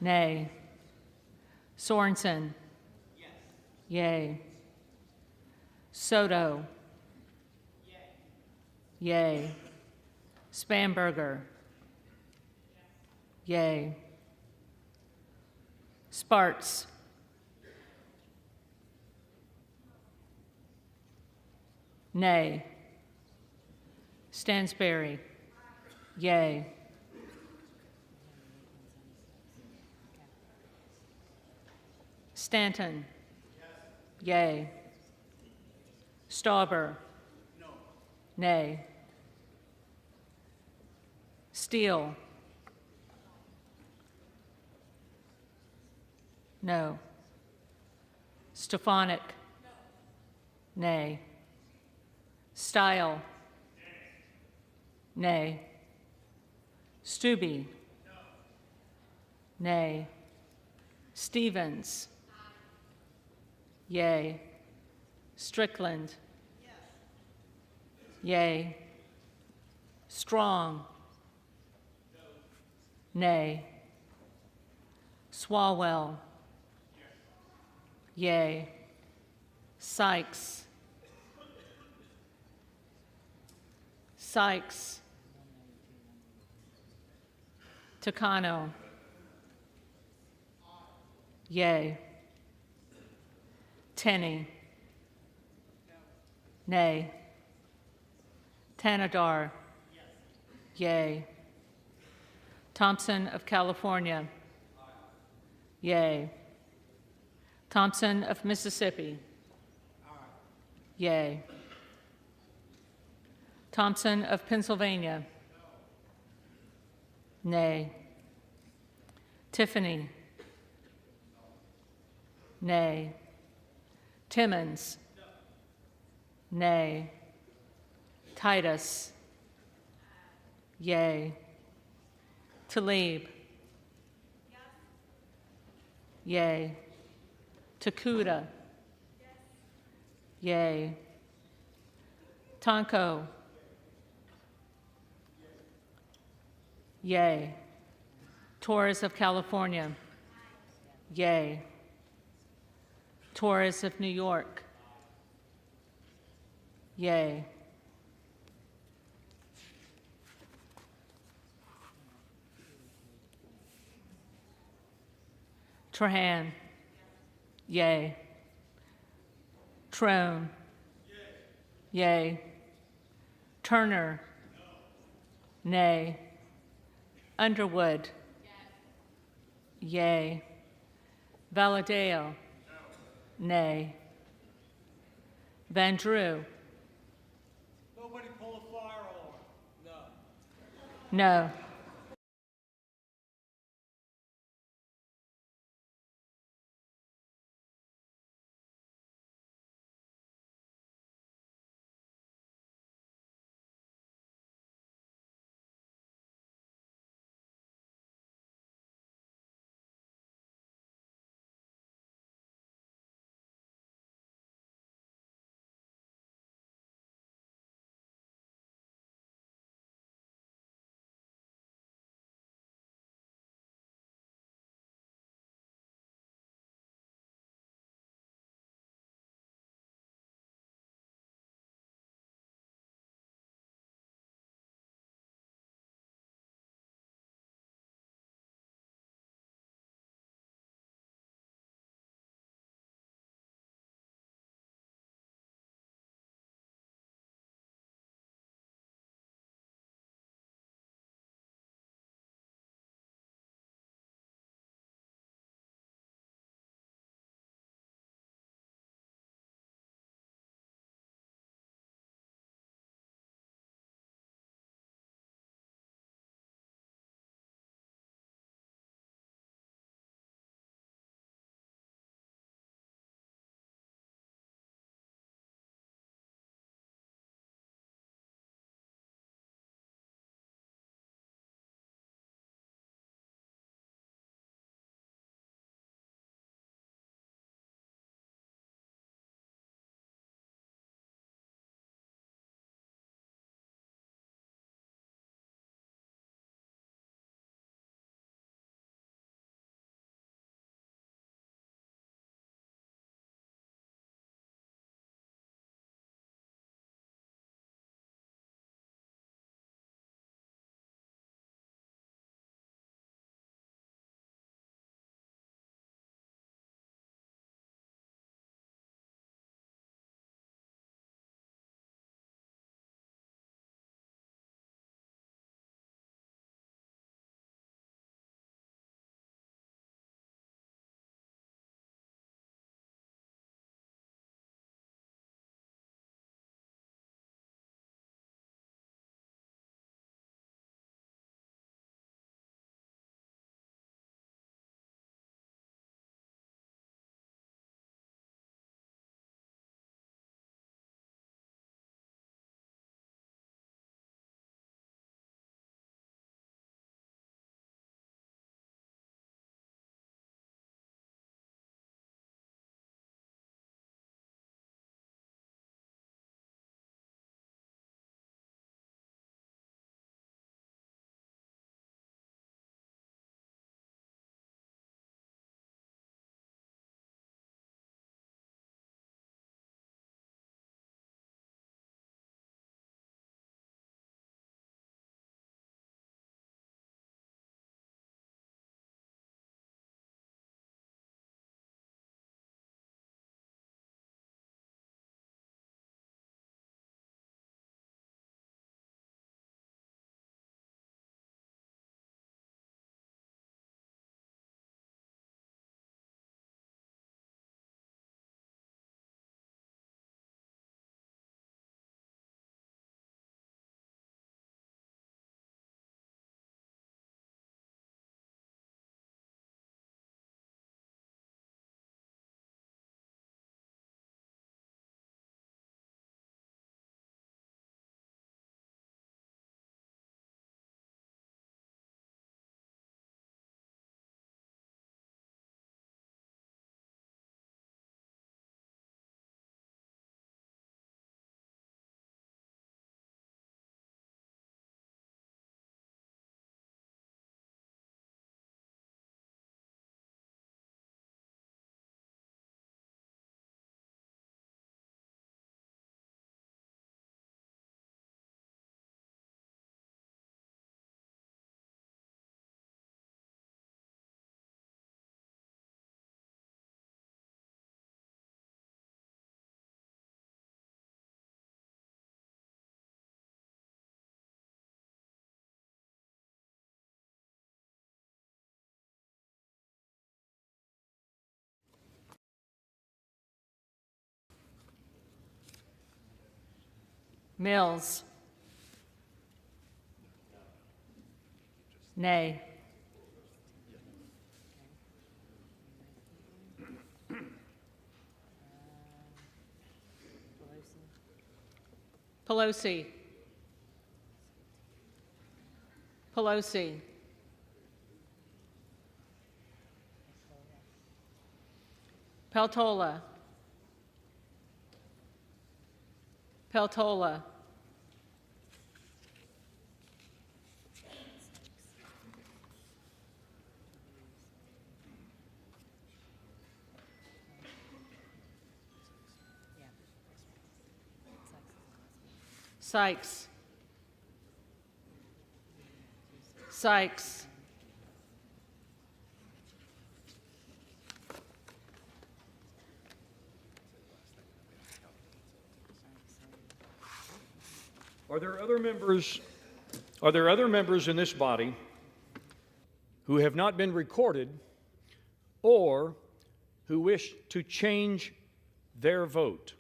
Nay. Sorensen. Yay. Soto. Yay. Spanberger. Yay. Sparts. Nay. Stansberry. Yay. Stanton. Yay. Stauber. Nay. Steele. No. Stefanik. Nay. Style. Nay. Stube. Nay. Stevens. Yay. Strickland. Yay. Strong. Nay. Swalwell. Yay. Sykes. Sykes. Takano. Yay. Tenney. Nay. Tanadar. Yay. Thompson of California. Yay. Thompson of Mississippi. Yay. Thompson of Pennsylvania. Nay. Tiffany. Nay. Timmons. Nay. Titus. Yay. Talib. Yay. Takuda. Yay. Tonko. Yay. Torres of California. Yay. Torres of New York. Yay. Trahan. Yay. Trone. Yay. Turner. Nay. Underwood. Yay. Valadeo. Nay. Van Drew. Nobody pull a fire alarm. No. Mills. Nay. Pelosi. Pelosi. Peltola. Peltola. Sykes. Sykes. Are there other members in this body who have not been recorded or who wish to change their vote?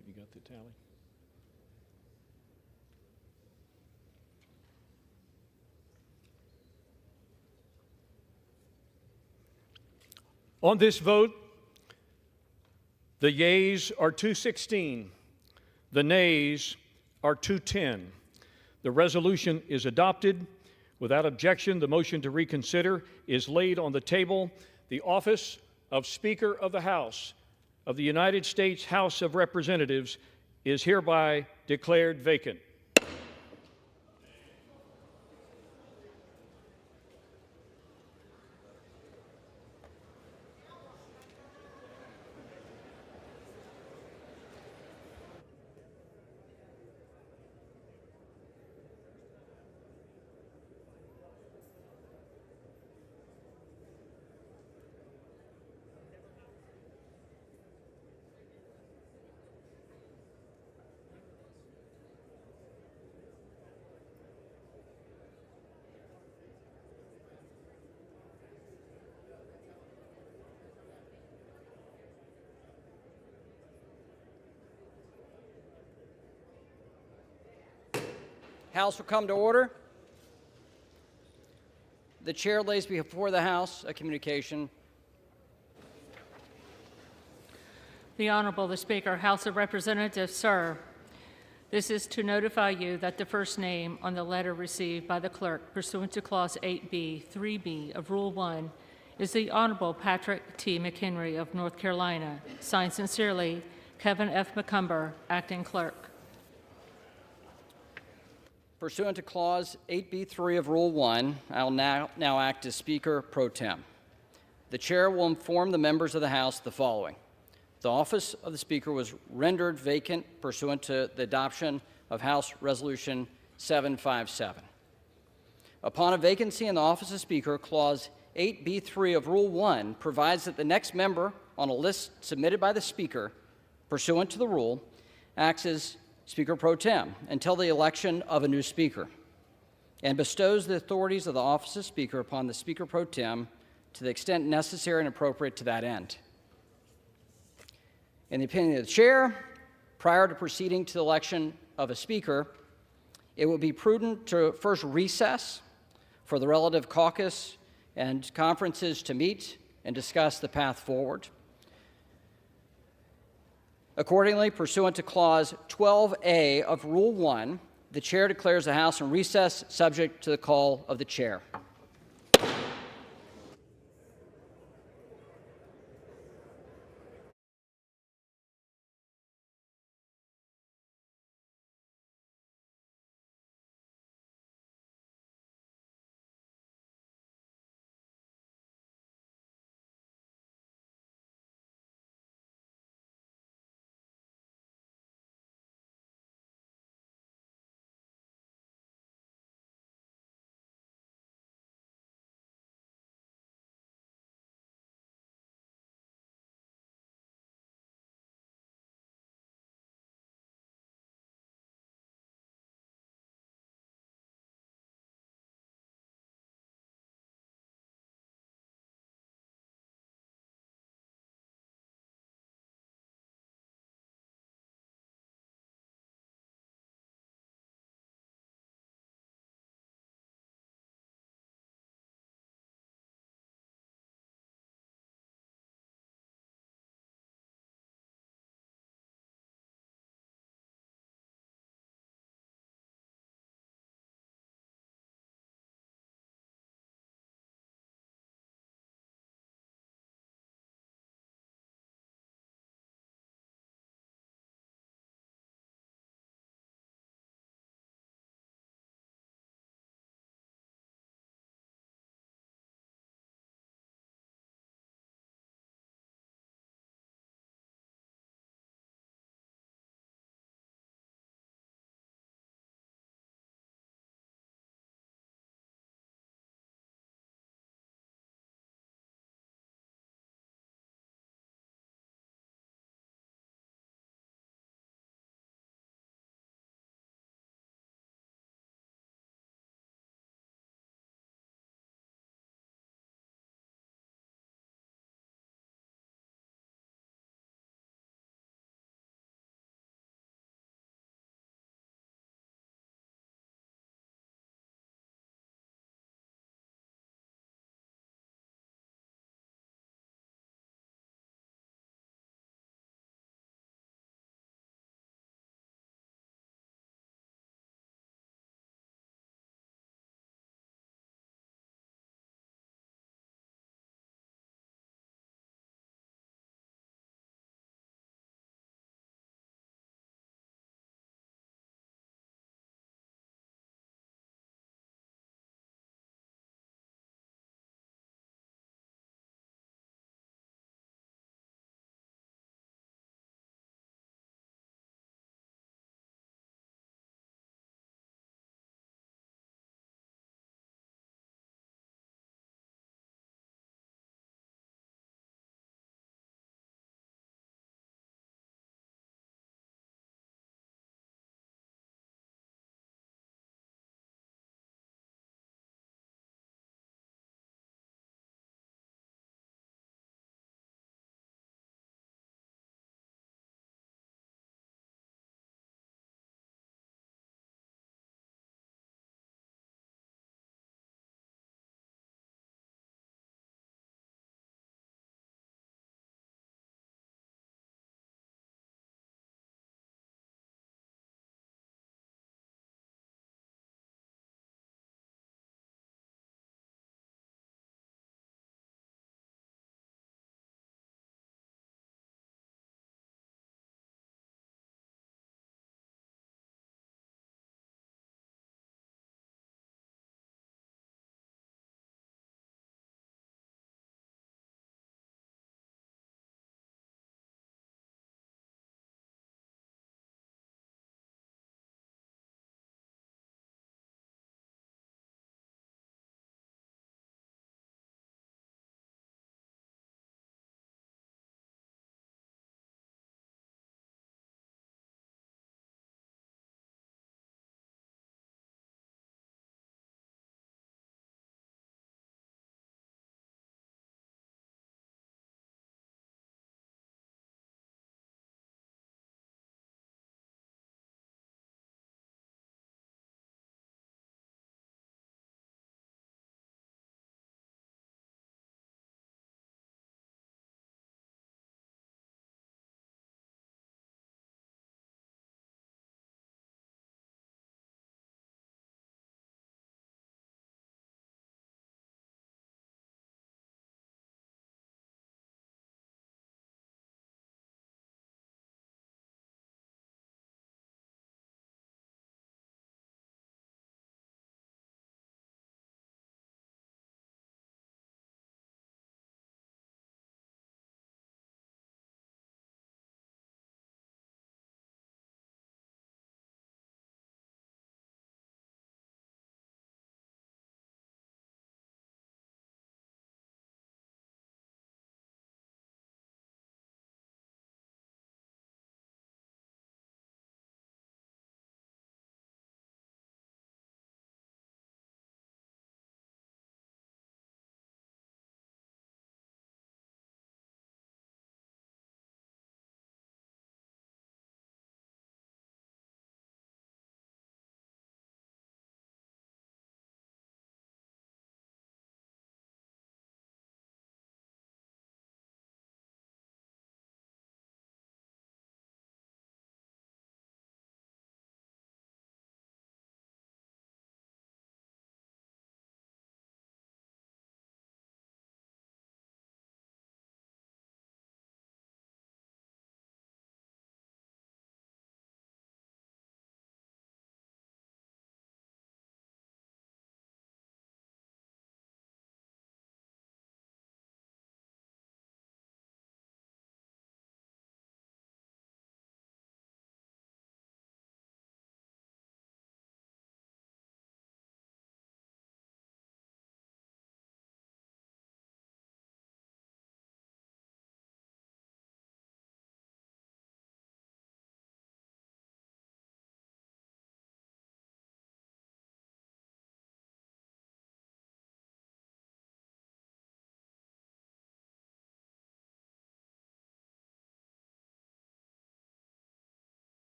Have you got the tally? On this vote, the yeas are 216, the nays are 210. The resolution is adopted. Without objection, the motion to reconsider is laid on the table. The office of Speaker of the House of the United States House of Representatives is hereby declared vacant. House will come to order. The chair lays before the House a communication. The Honorable the Speaker, House of Representatives, sir. This is to notify you that the first name on the letter received by the clerk pursuant to Clause 8B, 3B of Rule 1 is the Honorable Patrick T. McHenry of North Carolina. Signed sincerely, Kevin F. McCumber, Acting Clerk. Pursuant to Clause 8B3 of Rule 1, I will now act as Speaker pro tem. The Chair will inform the members of the House the following. The office of the Speaker was rendered vacant pursuant to the adoption of House Resolution 757. Upon a vacancy in the office of Speaker, Clause 8B3 of Rule 1 provides that the next member on a list submitted by the Speaker, pursuant to the rule, acts as Speaker pro tem until the election of a new Speaker. and bestows the authorities of the office of Speaker upon the Speaker pro tem to the extent necessary and appropriate to that end. In the opinion of the Chair, prior to proceeding to the election of a Speaker, it would be prudent to first recess for the relative caucus and conferences to meet and discuss the path forward. Accordingly, pursuant to Clause 12A of Rule 1, the Chair declares the House in recess subject to the call of the Chair.